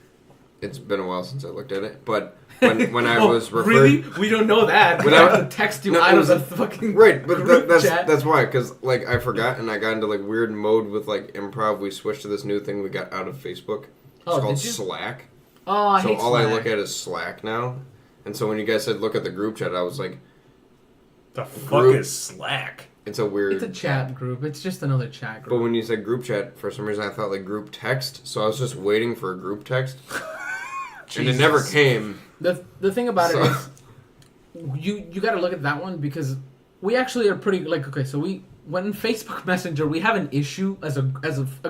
[SPEAKER 4] it's been a while since I looked at it, but when I
[SPEAKER 3] Oh,
[SPEAKER 4] was referred,
[SPEAKER 3] really? We don't know that. We
[SPEAKER 4] When I-
[SPEAKER 3] have to text you
[SPEAKER 4] No,
[SPEAKER 3] out
[SPEAKER 4] it
[SPEAKER 3] of the
[SPEAKER 4] was
[SPEAKER 3] fucking
[SPEAKER 4] right, but
[SPEAKER 3] group
[SPEAKER 4] that's
[SPEAKER 3] chat.
[SPEAKER 4] that's why, because like I forgot, and I got into like weird mode with like improv. We switched to this new thing we got out of Facebook. It's
[SPEAKER 3] Oh,
[SPEAKER 4] called
[SPEAKER 3] did you?
[SPEAKER 4] Slack.
[SPEAKER 3] Oh, I
[SPEAKER 4] So
[SPEAKER 3] hate
[SPEAKER 4] all I
[SPEAKER 3] Slack.
[SPEAKER 4] look at is Slack now. And so when you guys said look at the group chat, I was like,
[SPEAKER 1] The fuck
[SPEAKER 4] Group.
[SPEAKER 1] is Slack?
[SPEAKER 4] it's a weird.
[SPEAKER 3] It's a chat group. It's just another chat
[SPEAKER 4] But
[SPEAKER 3] group.
[SPEAKER 4] when you said group chat, for some reason I thought like group text. So I was just waiting for a group text, and it never
[SPEAKER 2] Jesus.
[SPEAKER 4] came.
[SPEAKER 3] The thing about
[SPEAKER 4] So-
[SPEAKER 3] it is, you got to look at that one because we actually are pretty like okay. So when Facebook Messenger we have an issue as a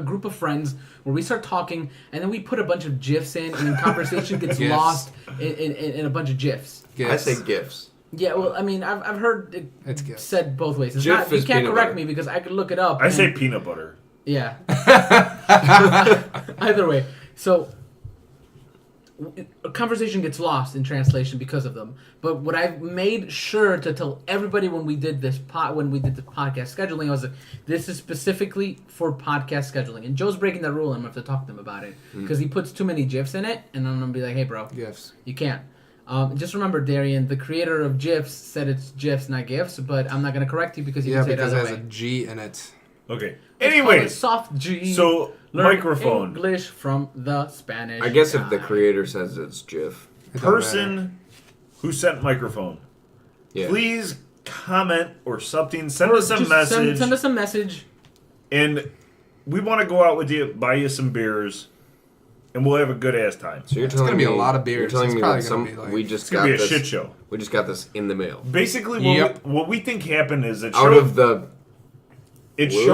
[SPEAKER 3] group of friends where we start talking and then we put a bunch of gifs in and then conversation gets
[SPEAKER 2] Gifs.
[SPEAKER 3] lost in a bunch of gifs.
[SPEAKER 4] I
[SPEAKER 2] Gifts.
[SPEAKER 4] say gifs.
[SPEAKER 3] Yeah, well, I mean, I've heard it
[SPEAKER 2] It's gifts.
[SPEAKER 3] said both ways. It's
[SPEAKER 4] Gif
[SPEAKER 3] not, you
[SPEAKER 4] is
[SPEAKER 3] can't
[SPEAKER 4] peanut
[SPEAKER 3] correct
[SPEAKER 4] butter.
[SPEAKER 3] me because I could look it up.
[SPEAKER 1] I
[SPEAKER 3] and-
[SPEAKER 1] say peanut butter.
[SPEAKER 3] yeah. Either way, so a conversation gets lost in translation because of them. But what I've made sure to tell everybody when we did this podcast scheduling, I was like, this is specifically for podcast scheduling. And Joe's breaking that rule, and I'm gonna have to talk to him about it because he puts too many gifs in it, and I'm gonna be like, hey, bro,
[SPEAKER 2] Gifts.
[SPEAKER 3] you can't. Just remember, Darian, the creator of GIFs said it's GIFs, not GIFs, but I'm not gonna correct you because you
[SPEAKER 2] Yeah,
[SPEAKER 3] can say
[SPEAKER 2] because
[SPEAKER 3] it
[SPEAKER 2] it
[SPEAKER 3] other
[SPEAKER 2] has
[SPEAKER 3] way.
[SPEAKER 2] a G in it.
[SPEAKER 1] Okay.
[SPEAKER 3] Let's call it
[SPEAKER 1] Anyways,
[SPEAKER 3] soft G.
[SPEAKER 1] so
[SPEAKER 3] Learn
[SPEAKER 1] microphone.
[SPEAKER 3] English from the Spanish.
[SPEAKER 4] I guess if the
[SPEAKER 3] guy.
[SPEAKER 4] creator says it's GIF,
[SPEAKER 2] It don't matter.
[SPEAKER 1] Person who sent microphone.
[SPEAKER 4] yeah.
[SPEAKER 1] Please comment or something. Send
[SPEAKER 3] Or
[SPEAKER 1] us a
[SPEAKER 3] just
[SPEAKER 1] message.
[SPEAKER 3] Send us a message.
[SPEAKER 1] And we want to go out with you, buy you some beers, and we'll have a good ass time.
[SPEAKER 4] So you're
[SPEAKER 2] It's
[SPEAKER 4] telling
[SPEAKER 2] gonna be
[SPEAKER 4] me
[SPEAKER 2] a lot of
[SPEAKER 4] You're
[SPEAKER 2] beers.
[SPEAKER 4] telling
[SPEAKER 2] It's
[SPEAKER 4] me
[SPEAKER 2] probably
[SPEAKER 4] that
[SPEAKER 2] gonna be like-
[SPEAKER 4] we just
[SPEAKER 1] It's
[SPEAKER 4] got
[SPEAKER 1] gonna be a
[SPEAKER 4] this.
[SPEAKER 1] shit show.
[SPEAKER 4] We just got this in the mail.
[SPEAKER 1] Basically,
[SPEAKER 2] Yep.
[SPEAKER 1] what we think happened is it
[SPEAKER 4] Out of the
[SPEAKER 1] It
[SPEAKER 4] Blue?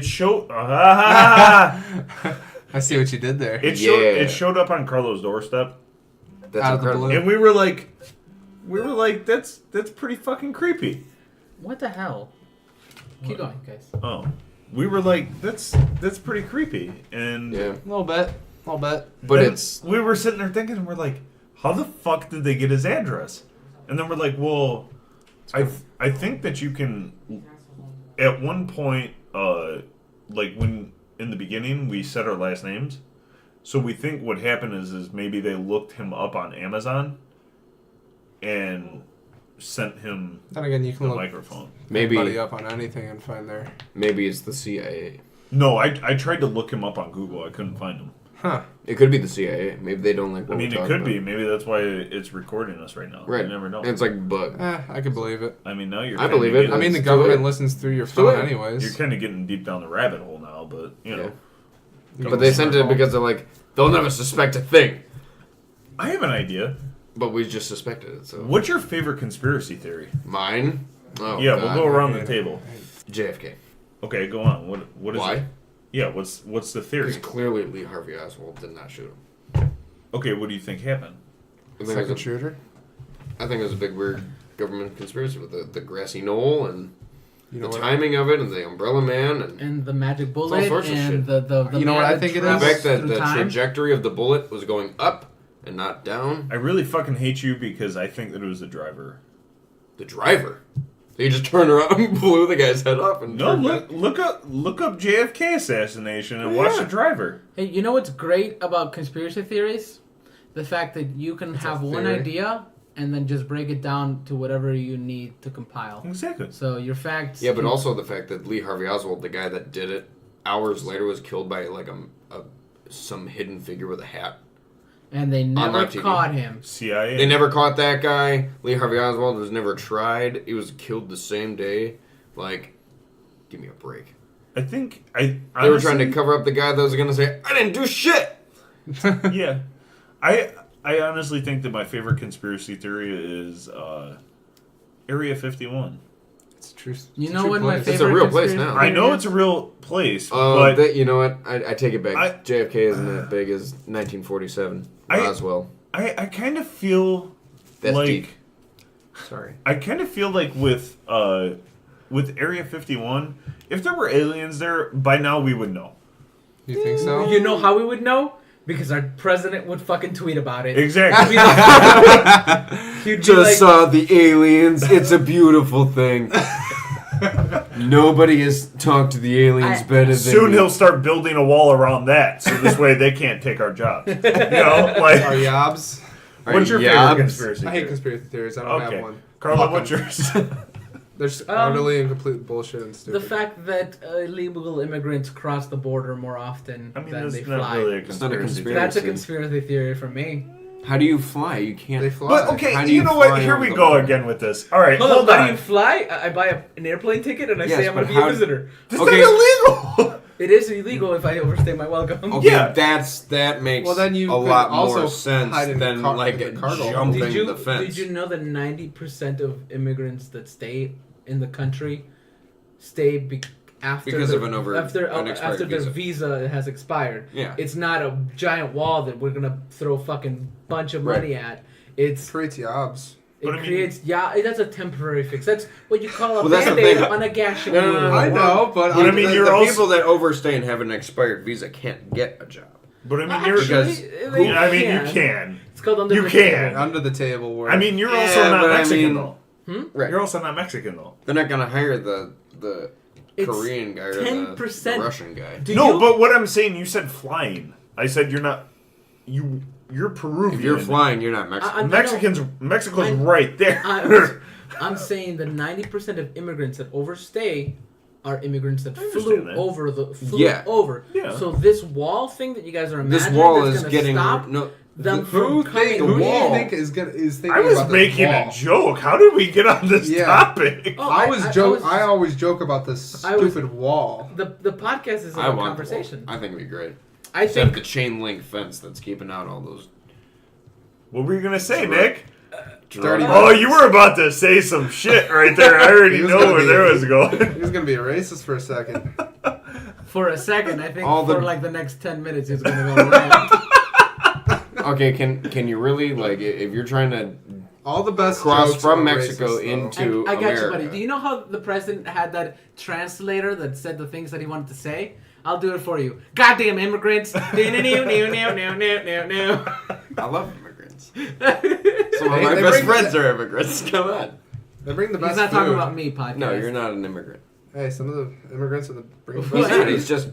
[SPEAKER 1] showed.
[SPEAKER 2] I see what you did there.
[SPEAKER 1] It showed up on Carlo's doorstep,
[SPEAKER 4] That's
[SPEAKER 2] Out of the
[SPEAKER 4] incredible.
[SPEAKER 2] blue.
[SPEAKER 1] and we were like, that's pretty fucking creepy.
[SPEAKER 3] What the hell? Keep going, guys.
[SPEAKER 1] Oh, we were like, that's pretty creepy, and
[SPEAKER 4] Yeah.
[SPEAKER 2] A little bit.
[SPEAKER 4] But
[SPEAKER 1] then
[SPEAKER 4] it's
[SPEAKER 1] we were sitting there thinking, we're like, how the fuck did they get his address? And then we're like, well, I think that you can. At one point, like when in the beginning we said our last names, so we think what happened is maybe they looked him up on Amazon and sent him
[SPEAKER 2] Then again, you
[SPEAKER 1] the
[SPEAKER 2] can look
[SPEAKER 1] microphone.
[SPEAKER 2] anybody
[SPEAKER 4] maybe
[SPEAKER 2] up on anything and find their.
[SPEAKER 4] maybe it's the CIA.
[SPEAKER 1] No, I tried to look him up on Google. I couldn't find him.
[SPEAKER 2] Huh.
[SPEAKER 4] It could be the CIA. Maybe they don't like
[SPEAKER 1] I
[SPEAKER 4] what
[SPEAKER 1] mean,
[SPEAKER 4] we're
[SPEAKER 1] it
[SPEAKER 4] talking
[SPEAKER 1] could be.
[SPEAKER 4] about.
[SPEAKER 1] Maybe that's why it's recording us right now.
[SPEAKER 4] Right.
[SPEAKER 1] You never know.
[SPEAKER 4] And it's like bug.
[SPEAKER 2] I can believe it.
[SPEAKER 1] I mean, now you're.
[SPEAKER 4] I
[SPEAKER 1] kinda
[SPEAKER 4] believe it.
[SPEAKER 1] getting-
[SPEAKER 2] I mean, the
[SPEAKER 4] Let's do
[SPEAKER 2] government
[SPEAKER 4] it.
[SPEAKER 2] listens through your
[SPEAKER 4] Let's do
[SPEAKER 2] phone
[SPEAKER 4] it.
[SPEAKER 2] anyways.
[SPEAKER 1] You're kind of getting deep down the rabbit hole now, but you know.
[SPEAKER 4] Yeah. But they sent it because they're like, they'll never suspect a thing.
[SPEAKER 1] I have an idea.
[SPEAKER 4] But we just suspected it, so.
[SPEAKER 1] What's your favorite conspiracy theory?
[SPEAKER 4] Mine? Oh,
[SPEAKER 1] Yeah,
[SPEAKER 4] God.
[SPEAKER 1] we'll go around the
[SPEAKER 2] Yeah.
[SPEAKER 1] table.
[SPEAKER 4] JFK.
[SPEAKER 1] Okay, go on. What is
[SPEAKER 4] Why?
[SPEAKER 1] it? Yeah, what's the theory?
[SPEAKER 4] Because clearly Lee Harvey Oswald did not shoot him.
[SPEAKER 1] Okay, what do you think happened?
[SPEAKER 4] I think, it
[SPEAKER 2] Second
[SPEAKER 4] was a,
[SPEAKER 2] shooter.
[SPEAKER 4] I think it was a big weird government conspiracy with the grassy knoll and
[SPEAKER 2] You know
[SPEAKER 4] the
[SPEAKER 2] what?
[SPEAKER 4] timing of it and the Umbrella Man and
[SPEAKER 3] And the magic bullet
[SPEAKER 4] sorts of
[SPEAKER 3] and
[SPEAKER 4] shit.
[SPEAKER 3] the
[SPEAKER 2] You know what
[SPEAKER 3] man
[SPEAKER 2] I
[SPEAKER 3] that
[SPEAKER 2] think it
[SPEAKER 4] the
[SPEAKER 2] is?
[SPEAKER 3] travels
[SPEAKER 4] fact that
[SPEAKER 3] through
[SPEAKER 4] the
[SPEAKER 3] time.
[SPEAKER 4] trajectory of the bullet was going up and not down.
[SPEAKER 1] I really fucking hate you because I think that it was the driver.
[SPEAKER 4] The driver. He just turned around and blew the guy's head off and
[SPEAKER 1] No,
[SPEAKER 4] turned
[SPEAKER 1] look up JFK assassination and watch
[SPEAKER 4] Yeah.
[SPEAKER 1] the driver.
[SPEAKER 3] Hey, you know what's great about conspiracy theories? The fact that you can
[SPEAKER 2] It's a
[SPEAKER 3] have one
[SPEAKER 2] theory.
[SPEAKER 3] idea and then just break it down to whatever you need to compile.
[SPEAKER 1] Exactly.
[SPEAKER 3] So your facts.
[SPEAKER 4] Yeah, but also the fact that Lee Harvey Oswald, the guy that did it, hours later was killed by like some hidden figure with a hat.
[SPEAKER 3] And they never
[SPEAKER 4] live TV.
[SPEAKER 3] caught him.
[SPEAKER 1] CIA.
[SPEAKER 4] They never caught that guy. Lee Harvey Oswald was never tried. He was killed the same day. Like, give me a break.
[SPEAKER 1] I think
[SPEAKER 4] They were trying to cover up the guy that was going to say, I didn't do shit.
[SPEAKER 1] Yeah, I honestly think that my favorite conspiracy theory is Area 51.
[SPEAKER 2] It's true.
[SPEAKER 3] You
[SPEAKER 2] it's a
[SPEAKER 3] know
[SPEAKER 2] true
[SPEAKER 3] what my
[SPEAKER 2] place.
[SPEAKER 3] favorite
[SPEAKER 4] It's a real place
[SPEAKER 3] conspiracy
[SPEAKER 4] now.
[SPEAKER 1] I know
[SPEAKER 3] theory
[SPEAKER 1] it's
[SPEAKER 3] is?
[SPEAKER 1] a real place, but
[SPEAKER 4] You know what? I take it back.
[SPEAKER 1] I-
[SPEAKER 4] JFK isn't that big as 1947.
[SPEAKER 1] I-
[SPEAKER 4] Roswell.
[SPEAKER 1] I kind of feel
[SPEAKER 4] That's
[SPEAKER 1] like
[SPEAKER 4] deep. Sorry.
[SPEAKER 1] I kind of feel like with Area 51, if there were aliens there, by now we would know.
[SPEAKER 2] You think so?
[SPEAKER 3] You know how we would know? Because our president would fucking tweet about it.
[SPEAKER 1] Exactly.
[SPEAKER 3] He'd be
[SPEAKER 4] Just
[SPEAKER 3] like,
[SPEAKER 4] saw the aliens. It's a beautiful thing. Nobody has talked to the aliens better than
[SPEAKER 1] Soon
[SPEAKER 4] me.
[SPEAKER 1] he'll start building a wall around that, so this way they can't take our jobs. You know,
[SPEAKER 2] Are
[SPEAKER 1] like
[SPEAKER 2] yabs?
[SPEAKER 1] what's your
[SPEAKER 4] Yabs?
[SPEAKER 1] favorite conspiracy?
[SPEAKER 2] I hate
[SPEAKER 1] theory?
[SPEAKER 2] conspiracy theories. I don't
[SPEAKER 1] Okay,
[SPEAKER 2] have one.
[SPEAKER 1] Carla,
[SPEAKER 2] Fuck
[SPEAKER 1] what's
[SPEAKER 2] 'em.
[SPEAKER 1] yours?
[SPEAKER 2] They're just utterly and complete bullshit and
[SPEAKER 3] the
[SPEAKER 2] stupid.
[SPEAKER 3] fact that illegal immigrants cross the border more often
[SPEAKER 1] I mean,
[SPEAKER 3] than
[SPEAKER 1] that's
[SPEAKER 3] they
[SPEAKER 1] not
[SPEAKER 3] fly.
[SPEAKER 1] really a
[SPEAKER 4] It's not a
[SPEAKER 1] conspiracy.
[SPEAKER 4] conspiracy.
[SPEAKER 1] theory.
[SPEAKER 3] That's a conspiracy theory for me.
[SPEAKER 4] How do you fly? You can't.
[SPEAKER 2] They fly.
[SPEAKER 1] But okay,
[SPEAKER 4] How do
[SPEAKER 1] you
[SPEAKER 4] you
[SPEAKER 1] know what?
[SPEAKER 4] fly
[SPEAKER 1] Here
[SPEAKER 4] over
[SPEAKER 1] we
[SPEAKER 4] the
[SPEAKER 1] go
[SPEAKER 4] border?
[SPEAKER 1] again with this. All right,
[SPEAKER 3] Hold
[SPEAKER 1] hold
[SPEAKER 3] on, how do
[SPEAKER 1] on.
[SPEAKER 3] you fly? I buy an airplane ticket and I
[SPEAKER 4] Yes,
[SPEAKER 3] say I'm going
[SPEAKER 4] but
[SPEAKER 3] to be a
[SPEAKER 4] how-
[SPEAKER 3] visitor.
[SPEAKER 1] That's
[SPEAKER 4] Okay.
[SPEAKER 1] not illegal.
[SPEAKER 3] It is illegal if I overstay my welcome.
[SPEAKER 4] Okay,
[SPEAKER 1] Yeah.
[SPEAKER 4] that makes
[SPEAKER 2] Well, then you
[SPEAKER 4] a
[SPEAKER 2] could
[SPEAKER 4] lot
[SPEAKER 2] also
[SPEAKER 4] more sense
[SPEAKER 2] hide in the
[SPEAKER 4] than
[SPEAKER 2] car-
[SPEAKER 4] like
[SPEAKER 2] in the cargo.
[SPEAKER 4] jumping
[SPEAKER 3] Did
[SPEAKER 4] the fence.
[SPEAKER 3] you know that 90% of immigrants that stay in the country stay after
[SPEAKER 4] Because
[SPEAKER 3] their,
[SPEAKER 4] of an
[SPEAKER 3] after
[SPEAKER 4] expired
[SPEAKER 3] their
[SPEAKER 4] visa.
[SPEAKER 3] visa has expired?
[SPEAKER 4] Yeah.
[SPEAKER 3] It's not a giant wall that we're gonna throw fucking bunch of money at. It's
[SPEAKER 2] Creates yabs.
[SPEAKER 3] it
[SPEAKER 1] But I mean-
[SPEAKER 3] creates that's a temporary fix. That's what you call a
[SPEAKER 4] Well, that's the
[SPEAKER 3] band-aid
[SPEAKER 4] thing.
[SPEAKER 3] on a gashing
[SPEAKER 4] No, no,
[SPEAKER 3] wound.
[SPEAKER 4] no, no.
[SPEAKER 2] I know, but
[SPEAKER 1] But I mean,
[SPEAKER 4] the,
[SPEAKER 1] you're
[SPEAKER 4] the
[SPEAKER 1] also-
[SPEAKER 4] people that overstay and have an expired visa can't get a job.
[SPEAKER 1] But I mean,
[SPEAKER 3] Actually,
[SPEAKER 1] you're.
[SPEAKER 4] Because-
[SPEAKER 3] they
[SPEAKER 1] I mean,
[SPEAKER 3] can.
[SPEAKER 1] you can.
[SPEAKER 3] It's called under
[SPEAKER 1] You
[SPEAKER 3] the
[SPEAKER 1] can.
[SPEAKER 3] table.
[SPEAKER 2] under the table. Where
[SPEAKER 1] I mean, you're
[SPEAKER 4] Yeah,
[SPEAKER 1] also not
[SPEAKER 4] but I
[SPEAKER 1] Mexican
[SPEAKER 4] mean-
[SPEAKER 1] though.
[SPEAKER 4] Right.
[SPEAKER 1] You're also not Mexican though.
[SPEAKER 4] They're not gonna hire the
[SPEAKER 3] It's
[SPEAKER 4] Korean guy or the
[SPEAKER 3] 10%.
[SPEAKER 4] Russian guy.
[SPEAKER 3] Did
[SPEAKER 1] No,
[SPEAKER 3] you-
[SPEAKER 1] but what I'm saying, you said flying. I said you're not. You're Peruvian.
[SPEAKER 4] If you're flying, you're not Mexican.
[SPEAKER 3] I-
[SPEAKER 1] Mexico's
[SPEAKER 3] I'm-
[SPEAKER 1] right there.
[SPEAKER 3] I'm saying that 90% of immigrants that overstay are immigrants that
[SPEAKER 1] understand
[SPEAKER 3] flew
[SPEAKER 1] that.
[SPEAKER 3] over.
[SPEAKER 1] Yeah.
[SPEAKER 3] So this wall thing that you guys are
[SPEAKER 4] This
[SPEAKER 3] imagining
[SPEAKER 4] wall
[SPEAKER 3] that's
[SPEAKER 4] is
[SPEAKER 3] gonna
[SPEAKER 4] getting
[SPEAKER 3] stop
[SPEAKER 4] no.
[SPEAKER 3] them
[SPEAKER 2] who
[SPEAKER 3] from
[SPEAKER 2] think,
[SPEAKER 3] coming
[SPEAKER 2] who do you
[SPEAKER 3] in.
[SPEAKER 2] think is thinking
[SPEAKER 1] I was
[SPEAKER 2] about this
[SPEAKER 1] making
[SPEAKER 2] wall?
[SPEAKER 1] a joke. How did we get on this
[SPEAKER 2] Yeah.
[SPEAKER 1] topic?
[SPEAKER 3] Oh,
[SPEAKER 2] I was
[SPEAKER 3] I
[SPEAKER 2] joke.
[SPEAKER 3] was-
[SPEAKER 2] I always joke about this
[SPEAKER 3] I was-
[SPEAKER 2] stupid wall.
[SPEAKER 3] The podcast is
[SPEAKER 4] I
[SPEAKER 3] a
[SPEAKER 4] want
[SPEAKER 3] conversation.
[SPEAKER 4] I think it'd be great.
[SPEAKER 3] I
[SPEAKER 4] Except
[SPEAKER 3] think
[SPEAKER 4] the chain link fence that's keeping out all those
[SPEAKER 1] What were you gonna say,
[SPEAKER 4] Right.
[SPEAKER 1] Nick?
[SPEAKER 2] Dirty
[SPEAKER 1] Oh, you were about to say some shit right there. I already
[SPEAKER 2] He was
[SPEAKER 1] know
[SPEAKER 2] gonna
[SPEAKER 1] where
[SPEAKER 2] be-
[SPEAKER 1] there was going.
[SPEAKER 2] He was gonna be a racist for a second.
[SPEAKER 3] For a second, I think
[SPEAKER 4] All the-
[SPEAKER 3] for like the next 10 minutes, it's gonna go around.
[SPEAKER 4] Okay, can you really like if you're trying to
[SPEAKER 2] All the best
[SPEAKER 4] cross
[SPEAKER 2] jokes
[SPEAKER 4] from
[SPEAKER 2] are
[SPEAKER 4] Mexico
[SPEAKER 2] racist, though.
[SPEAKER 4] into
[SPEAKER 3] I got
[SPEAKER 4] America?
[SPEAKER 3] you, buddy. Do you know how the president had that translator that said the things that he wanted to say? I'll do it for you. Goddamn immigrants. No.
[SPEAKER 4] I love immigrants. Some of my
[SPEAKER 2] They
[SPEAKER 4] best
[SPEAKER 2] bring-
[SPEAKER 4] friends are immigrants. Come on.
[SPEAKER 2] They bring the best
[SPEAKER 3] He's not
[SPEAKER 2] food.
[SPEAKER 3] talking about me, podcast.
[SPEAKER 4] No, you're not an immigrant.
[SPEAKER 2] Hey, some of the immigrants in the bring the
[SPEAKER 3] Well,
[SPEAKER 2] best
[SPEAKER 4] He's not.
[SPEAKER 2] food.
[SPEAKER 4] He's just.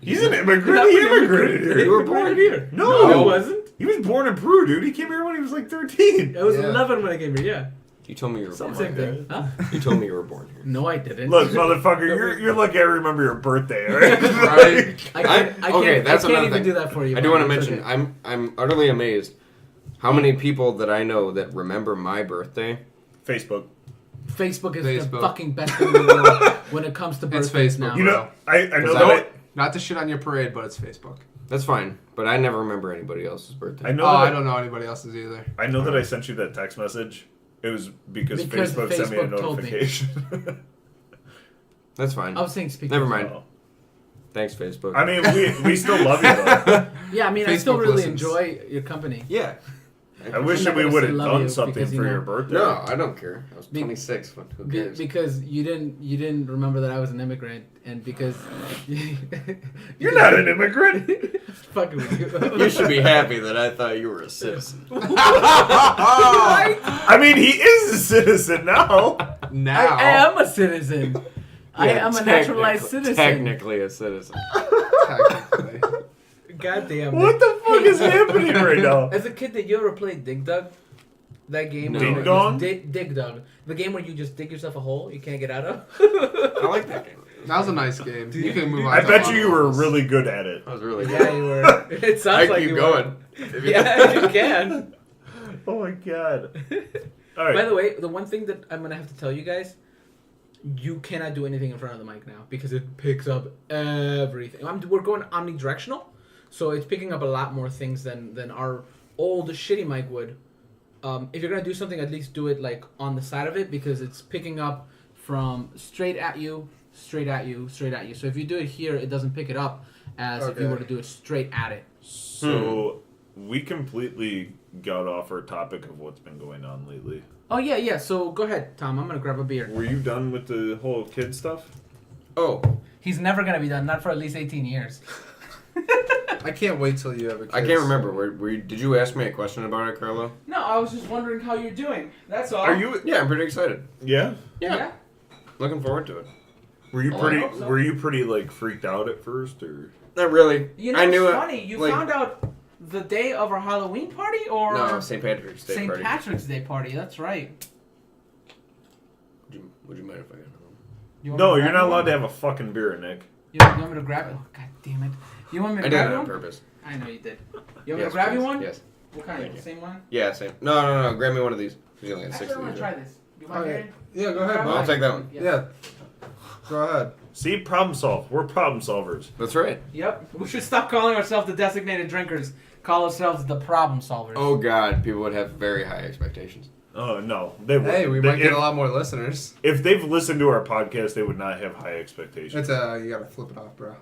[SPEAKER 1] He's an immigrant. He immigrated here.
[SPEAKER 4] You were born
[SPEAKER 3] here.
[SPEAKER 1] No.
[SPEAKER 3] it wasn't.
[SPEAKER 1] He was born in Peru, dude. He came here when he was like 13.
[SPEAKER 3] I was
[SPEAKER 2] Yeah.
[SPEAKER 3] 11 when I came here. Yeah,
[SPEAKER 4] You told me you were born
[SPEAKER 3] same
[SPEAKER 4] here.
[SPEAKER 3] thing. Huh?
[SPEAKER 4] You told me you were born here.
[SPEAKER 3] No, I didn't.
[SPEAKER 1] Look, motherfucker, you're lucky I remember your birthday, alright?
[SPEAKER 2] Right.
[SPEAKER 3] I can't,
[SPEAKER 4] Okay, that's
[SPEAKER 3] I can't
[SPEAKER 4] another
[SPEAKER 3] even
[SPEAKER 4] thing.
[SPEAKER 3] do that for you.
[SPEAKER 4] I do want to
[SPEAKER 3] buddy. It's
[SPEAKER 4] mention.
[SPEAKER 3] okay.
[SPEAKER 4] I'm utterly amazed how many people that I know that remember my birthday.
[SPEAKER 1] Facebook.
[SPEAKER 3] Facebook is the
[SPEAKER 2] Facebook.
[SPEAKER 3] fucking best thing in the world when it comes to
[SPEAKER 2] It's
[SPEAKER 3] birthdays
[SPEAKER 2] Facebook.
[SPEAKER 3] now.
[SPEAKER 1] You know, I know
[SPEAKER 4] Was
[SPEAKER 1] that.
[SPEAKER 4] that-
[SPEAKER 2] Not to shit on your parade, but it's Facebook.
[SPEAKER 4] That's fine, but I never remember anybody else's birthday.
[SPEAKER 1] I know.
[SPEAKER 2] Oh,
[SPEAKER 1] that
[SPEAKER 2] I don't know anybody else's either.
[SPEAKER 1] I know that I sent you that text message. It was because Facebook sent me a
[SPEAKER 3] Facebook told me.
[SPEAKER 1] notification.
[SPEAKER 4] That's fine.
[SPEAKER 3] I was saying speak.
[SPEAKER 4] Never mind.
[SPEAKER 1] Oh.
[SPEAKER 4] Thanks, Facebook.
[SPEAKER 1] I mean, we still love you though.
[SPEAKER 3] Yeah, I mean, I still
[SPEAKER 2] Facebook
[SPEAKER 3] really
[SPEAKER 2] listens.
[SPEAKER 3] enjoy your company.
[SPEAKER 4] yeah.
[SPEAKER 1] I wish
[SPEAKER 3] I'm
[SPEAKER 1] that
[SPEAKER 3] not
[SPEAKER 1] we
[SPEAKER 3] gonna
[SPEAKER 1] would
[SPEAKER 3] say
[SPEAKER 1] have
[SPEAKER 3] love
[SPEAKER 1] done
[SPEAKER 3] you
[SPEAKER 1] something
[SPEAKER 3] because, you
[SPEAKER 1] for
[SPEAKER 3] know-
[SPEAKER 1] your birthday.
[SPEAKER 4] No, I don't care. I was
[SPEAKER 3] Be-
[SPEAKER 4] 26. Who cares?
[SPEAKER 3] Because you didn't remember that I was an immigrant, and because
[SPEAKER 1] You're not an immigrant.
[SPEAKER 3] fucking with you.
[SPEAKER 4] You should be happy that I thought you were a citizen.
[SPEAKER 1] I mean, he is a citizen now.
[SPEAKER 2] Now.
[SPEAKER 3] I am a citizen. I
[SPEAKER 4] Yeah,
[SPEAKER 3] am a naturalized citizen.
[SPEAKER 4] Technically a citizen.
[SPEAKER 2] Technically.
[SPEAKER 3] God damn.
[SPEAKER 1] What the fuck is happening right now?
[SPEAKER 3] As a kid, did you ever play Dig Dug? That game.
[SPEAKER 4] No.
[SPEAKER 3] where you
[SPEAKER 1] Ding
[SPEAKER 3] just
[SPEAKER 1] Dong?
[SPEAKER 3] Dig Dug. The game where you just dig yourself a hole you can't get out of.
[SPEAKER 4] I like that game.
[SPEAKER 2] That was a nice game. You can move on.
[SPEAKER 1] I
[SPEAKER 2] to
[SPEAKER 1] bet
[SPEAKER 2] a lot
[SPEAKER 1] you
[SPEAKER 2] of
[SPEAKER 1] were
[SPEAKER 2] ones.
[SPEAKER 1] really good at it.
[SPEAKER 4] That was really good.
[SPEAKER 3] Yeah, you were. It sounds
[SPEAKER 4] I
[SPEAKER 3] like
[SPEAKER 4] keep
[SPEAKER 3] you
[SPEAKER 4] going.
[SPEAKER 3] were. Yeah, you can.
[SPEAKER 1] Oh my god. All
[SPEAKER 3] By
[SPEAKER 1] right.
[SPEAKER 3] the way, the one thing that I'm gonna have to tell you guys, you cannot do anything in front of the mic now because it picks up everything. We're going omnidirectional, so it's picking up a lot more things than our old shitty mic would. If you're gonna do something, at least do it like on the side of it because it's picking up from straight at you, straight at you, straight at you. So if you do it here, it doesn't pick it up as if you
[SPEAKER 2] Okay.
[SPEAKER 3] were to do it straight at it.
[SPEAKER 1] So we completely got off our topic of what's been going on lately.
[SPEAKER 3] Oh yeah. So go ahead, Tom. I'm gonna grab a beer.
[SPEAKER 1] Were you done with the whole kid stuff?
[SPEAKER 4] Oh,
[SPEAKER 3] He's never gonna be done. Not for at least 18 years.
[SPEAKER 2] I can't wait till you have a kid.
[SPEAKER 4] I can't remember. Did you ask me a question about it, Carlo?
[SPEAKER 3] No, I was just wondering how you're doing. That's all.
[SPEAKER 1] Are you?
[SPEAKER 4] Yeah, I'm pretty excited.
[SPEAKER 1] Yeah.
[SPEAKER 3] Yeah.
[SPEAKER 4] Looking forward to it.
[SPEAKER 1] Were you
[SPEAKER 3] Oh, I
[SPEAKER 1] pretty?
[SPEAKER 3] hope so.
[SPEAKER 1] Were you pretty like freaked out at first, or?
[SPEAKER 4] Not really.
[SPEAKER 3] You know,
[SPEAKER 4] I knew
[SPEAKER 3] it's
[SPEAKER 4] it.
[SPEAKER 3] funny. You
[SPEAKER 4] like-
[SPEAKER 3] found out the day of our Halloween party, or
[SPEAKER 4] No, St. Patrick's Day
[SPEAKER 3] St.
[SPEAKER 4] party.
[SPEAKER 3] Patrick's Day party. That's right.
[SPEAKER 4] Would you mind if I got home?
[SPEAKER 3] You want
[SPEAKER 1] No,
[SPEAKER 3] me to
[SPEAKER 1] you're
[SPEAKER 3] grab
[SPEAKER 1] not
[SPEAKER 3] you
[SPEAKER 1] allowed
[SPEAKER 3] one?
[SPEAKER 1] to have a fucking beer, Nick.
[SPEAKER 3] You want me to grab it? Oh, God damn it! You want me to
[SPEAKER 4] I did
[SPEAKER 3] grab
[SPEAKER 4] it
[SPEAKER 3] you
[SPEAKER 4] on
[SPEAKER 3] one?
[SPEAKER 4] purpose.
[SPEAKER 3] I know you did. You want me to
[SPEAKER 4] Yes,
[SPEAKER 3] grab you
[SPEAKER 4] please.
[SPEAKER 3] one?
[SPEAKER 4] Yes.
[SPEAKER 3] What kind?
[SPEAKER 4] Thank
[SPEAKER 3] The
[SPEAKER 4] you.
[SPEAKER 3] same one?
[SPEAKER 4] Yeah, same. No. Grab me one of these. You only got
[SPEAKER 3] Actually,
[SPEAKER 4] 6
[SPEAKER 3] I
[SPEAKER 4] of
[SPEAKER 3] want
[SPEAKER 4] these.
[SPEAKER 3] to
[SPEAKER 4] right?
[SPEAKER 3] try this. You want
[SPEAKER 2] Okay.
[SPEAKER 3] to?
[SPEAKER 2] Yeah, go ahead,
[SPEAKER 3] Grab
[SPEAKER 4] I'll
[SPEAKER 2] bud.
[SPEAKER 4] take that one.
[SPEAKER 2] Yeah. Go ahead.
[SPEAKER 1] See, problem solved. We're problem solvers.
[SPEAKER 4] That's right.
[SPEAKER 3] Yep. We should stop calling ourselves the designated drinkers. Call ourselves the problem solvers.
[SPEAKER 4] Oh God, people would have very high expectations.
[SPEAKER 1] Oh no, they would.
[SPEAKER 2] Hey, we might get a lot more listeners.
[SPEAKER 1] If they've listened to our podcast, they would not have high expectations.
[SPEAKER 2] It's you gotta flip it off, bro.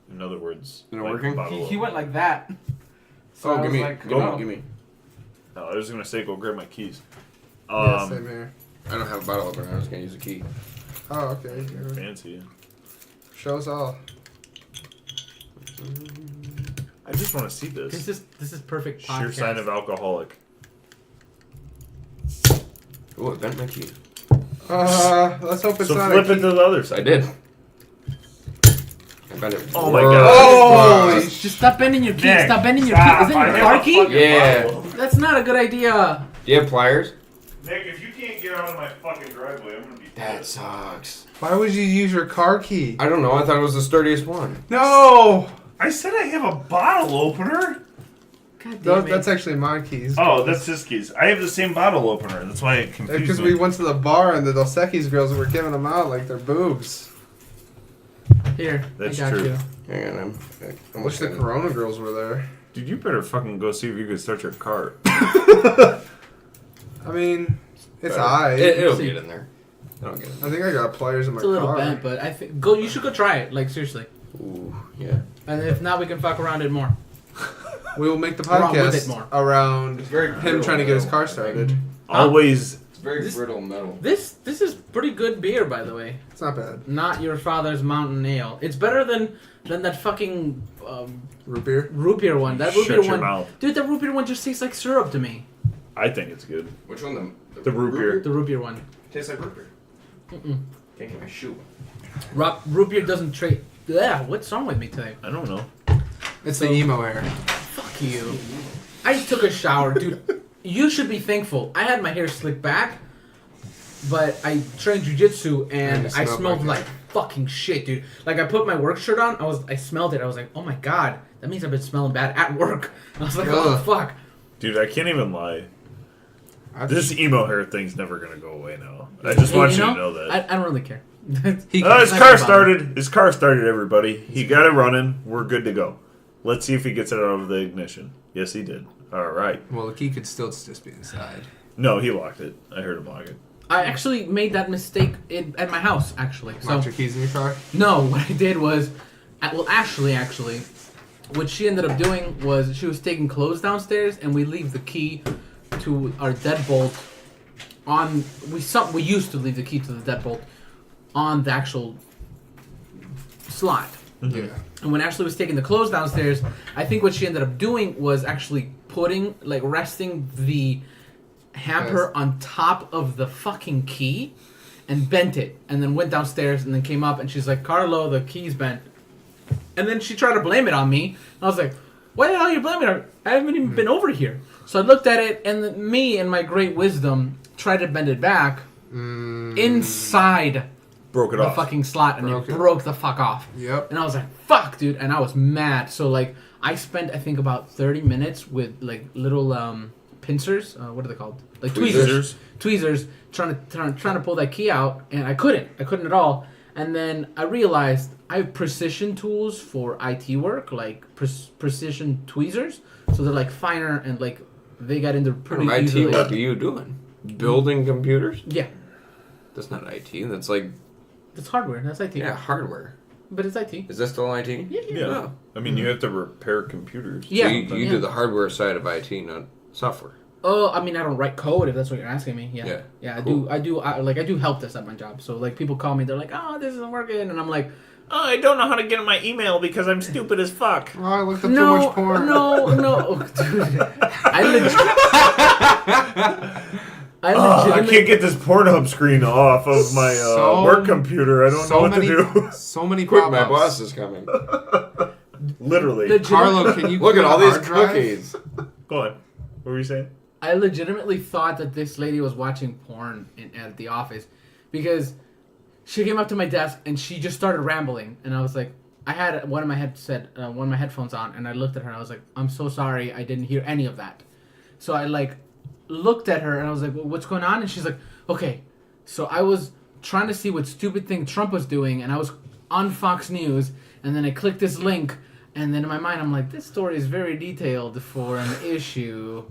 [SPEAKER 1] In other words,
[SPEAKER 4] Is it working?
[SPEAKER 1] bottle
[SPEAKER 3] He
[SPEAKER 1] of-
[SPEAKER 3] went like that. So I
[SPEAKER 4] give
[SPEAKER 3] was
[SPEAKER 4] me.
[SPEAKER 3] like,
[SPEAKER 4] Go.
[SPEAKER 3] no.
[SPEAKER 4] Give me.
[SPEAKER 1] No, I was gonna say go grab my keys.
[SPEAKER 2] Yeah, same here.
[SPEAKER 4] I don't have a bottle opener. I was gonna use a key.
[SPEAKER 2] Oh, okay.
[SPEAKER 1] Fancy.
[SPEAKER 2] Show us all.
[SPEAKER 1] I just want to see this.
[SPEAKER 3] This is perfect podcast.
[SPEAKER 1] Sure sign of alcoholic.
[SPEAKER 4] Oh, I bent my key.
[SPEAKER 2] Let's hope it's
[SPEAKER 1] So
[SPEAKER 2] not
[SPEAKER 1] flip
[SPEAKER 2] a
[SPEAKER 1] it to the other side.
[SPEAKER 4] I did. I bent it.
[SPEAKER 1] Oh my
[SPEAKER 4] Whoa.
[SPEAKER 1] God.
[SPEAKER 2] Oh,
[SPEAKER 3] Just stop bending your key.
[SPEAKER 1] Nick,
[SPEAKER 3] Stop bending your
[SPEAKER 1] stop.
[SPEAKER 3] key. Is
[SPEAKER 1] I
[SPEAKER 3] that your
[SPEAKER 1] have
[SPEAKER 3] car
[SPEAKER 1] a
[SPEAKER 3] key?
[SPEAKER 1] fucking
[SPEAKER 4] Yeah.
[SPEAKER 1] bottle.
[SPEAKER 3] That's not a good idea.
[SPEAKER 4] Do you have pliers?
[SPEAKER 1] Nick, if you can't get out of my fucking driveway, I'm gonna be
[SPEAKER 4] That
[SPEAKER 1] pissed.
[SPEAKER 4] sucks.
[SPEAKER 2] Why would you use your car key?
[SPEAKER 4] I don't know. I thought it was the sturdiest one.
[SPEAKER 2] No!
[SPEAKER 1] I said I have a bottle opener.
[SPEAKER 3] God damn it.
[SPEAKER 2] That's actually my keys.
[SPEAKER 1] Oh, that's his keys. I have the same bottle opener. That's why it confused
[SPEAKER 2] Because
[SPEAKER 1] me.
[SPEAKER 2] we went to the bar and the Dos Equis girls were giving them out like they're boobs.
[SPEAKER 3] Here,
[SPEAKER 1] That's
[SPEAKER 3] I got
[SPEAKER 1] true.
[SPEAKER 3] you.
[SPEAKER 4] Hang on. I'm
[SPEAKER 2] Wish the Corona girls were there.
[SPEAKER 1] Dude, you better fucking go see if you can start your car.
[SPEAKER 2] I mean, it's
[SPEAKER 4] Better.
[SPEAKER 2] alright.
[SPEAKER 4] It'll get in there. It'll get in
[SPEAKER 2] I think I got pliers in my
[SPEAKER 3] It's a little
[SPEAKER 2] car.
[SPEAKER 3] bent, but I think you should go try it. Like seriously.
[SPEAKER 4] there. Ooh, yeah.
[SPEAKER 3] And if not, we can fuck around it more.
[SPEAKER 2] We will make the
[SPEAKER 3] Wrong with it
[SPEAKER 2] podcast
[SPEAKER 3] more.
[SPEAKER 2] around
[SPEAKER 4] very
[SPEAKER 2] him trying to get his car started.
[SPEAKER 1] Always.
[SPEAKER 4] It's very
[SPEAKER 3] This-
[SPEAKER 4] brittle metal.
[SPEAKER 3] This is pretty good beer, by the way.
[SPEAKER 2] It's not bad.
[SPEAKER 3] Not your father's mountain ale. It's better than that fucking
[SPEAKER 2] Root beer.
[SPEAKER 3] root beer one. That root
[SPEAKER 1] Shut
[SPEAKER 3] beer
[SPEAKER 1] your
[SPEAKER 3] one,
[SPEAKER 1] mouth.
[SPEAKER 3] dude. That root beer one just tastes like syrup to me.
[SPEAKER 1] I think it's good.
[SPEAKER 4] Which one?
[SPEAKER 1] The root beer.
[SPEAKER 3] The root beer one.
[SPEAKER 4] Tastes like root beer.
[SPEAKER 3] Mm-mm.
[SPEAKER 4] Can't get my shoe.
[SPEAKER 3] Root beer doesn't trade. Yeah, what's wrong with me today?
[SPEAKER 1] I don't know.
[SPEAKER 2] It's the emo hair.
[SPEAKER 3] Fuck you. I took a shower, dude. You should be thankful. I had my hair slicked back, but I trained jujitsu and
[SPEAKER 2] And
[SPEAKER 3] I
[SPEAKER 2] it smelled
[SPEAKER 3] smelled
[SPEAKER 2] like
[SPEAKER 3] like fucking shit, dude. Like I put my work shirt on, I smelled it. I was like, oh my god, that means I've been smelling bad at work. I was like, oh
[SPEAKER 2] Ugh.
[SPEAKER 3] fuck.
[SPEAKER 1] Dude, I can't even lie.
[SPEAKER 2] I
[SPEAKER 1] This emo hair thing's never gonna go away now. I just want you to know that.
[SPEAKER 3] I don't really care.
[SPEAKER 2] He
[SPEAKER 1] His
[SPEAKER 3] Not
[SPEAKER 1] car
[SPEAKER 3] about
[SPEAKER 1] started. His car started, everybody. He got it running. We're good to go. Let's see if he gets it out of the ignition. Yes, he did. All right.
[SPEAKER 2] Well, the key could still just be inside.
[SPEAKER 1] No, he locked it. I heard him lock it.
[SPEAKER 3] I actually made that mistake at my house, actually. So
[SPEAKER 2] Locked your keys in your car?
[SPEAKER 3] no, what I did was, actually, what she ended up doing was she was taking clothes downstairs, and we leave the key to our deadbolt on. We used to leave the key to the deadbolt on the actual slot.
[SPEAKER 2] Yeah.
[SPEAKER 3] And when Ashley was taking the clothes downstairs, I think what she ended up doing was actually resting the hamper
[SPEAKER 2] Yes.
[SPEAKER 3] on top of the fucking key and bent it. And then went downstairs and then came up and she's like, Carlo, the key's bent. And then she tried to blame it on me. And I was like, why the hell are you blaming her? I haven't even been over here. So I looked at it and me and my great wisdom tried to bend it back inside
[SPEAKER 1] Broke it
[SPEAKER 3] the
[SPEAKER 1] off.
[SPEAKER 3] fucking slot and
[SPEAKER 2] Broke
[SPEAKER 3] it
[SPEAKER 2] it.
[SPEAKER 3] broke the fuck off.
[SPEAKER 2] Yep.
[SPEAKER 3] And I was like, fuck, dude. And I was mad. So, like, I spent, I think, about 30 minutes with, like, little pincers. What are they called? Like, tweezers. Tweezers. Trying to pull that key out. And I couldn't. I couldn't at all. And then I realized I have precision tools for IT work, like precision tweezers. So they're, like, finer and, like, they got into pretty
[SPEAKER 4] IT,
[SPEAKER 3] easily.
[SPEAKER 4] what are you doing? Building computers?
[SPEAKER 3] Yeah.
[SPEAKER 4] That's not IT. That's like,
[SPEAKER 3] It's hardware. That's IT.
[SPEAKER 4] yeah, hardware.
[SPEAKER 3] But it's IT.
[SPEAKER 4] Is that still IT?
[SPEAKER 3] Yeah.
[SPEAKER 1] Yeah.
[SPEAKER 4] Oh.
[SPEAKER 1] I mean, you have to repair computers.
[SPEAKER 3] Yeah.
[SPEAKER 4] So you
[SPEAKER 3] Yeah.
[SPEAKER 4] do the hardware side of IT, not software.
[SPEAKER 3] Oh, I mean, I don't write code if that's what you're asking me. Yeah,
[SPEAKER 4] Yeah.
[SPEAKER 3] I
[SPEAKER 4] Cool.
[SPEAKER 3] do. I do help desk at my job. So like, people call me, they're like, "Oh, this isn't working," and I'm like,
[SPEAKER 1] Oh, I don't know how to get in my email because I'm stupid as fuck.
[SPEAKER 2] Oh, I looked up too
[SPEAKER 3] "No,
[SPEAKER 2] much porn.
[SPEAKER 3] no, dude, I
[SPEAKER 1] I
[SPEAKER 3] legitimately,
[SPEAKER 1] can't get this Pornhub screen off of my
[SPEAKER 2] So-
[SPEAKER 1] work computer. I don't know what
[SPEAKER 2] many,
[SPEAKER 1] to do.
[SPEAKER 2] So many
[SPEAKER 4] Quick,
[SPEAKER 2] pop-ups.
[SPEAKER 4] my boss is coming.
[SPEAKER 1] Literally.
[SPEAKER 2] Carlo, can you
[SPEAKER 4] Look
[SPEAKER 2] clear
[SPEAKER 4] at all
[SPEAKER 2] the
[SPEAKER 4] these
[SPEAKER 2] hard drive?
[SPEAKER 4] cookies.
[SPEAKER 1] Go on. What were you saying?
[SPEAKER 3] I legitimately thought that this lady was watching porn at the office because she came up to my desk and she just started rambling, and I was like, I had one of my headphones on, and I looked at her and I was like, I'm so sorry, I didn't hear any of that. So I like looked at her and I was like, well, what's going on? And she's like, okay. So I was trying to see what stupid thing Trump was doing, and I was on Fox News, and then I clicked this link, and then in my mind I'm like, this story is very detailed for an issue,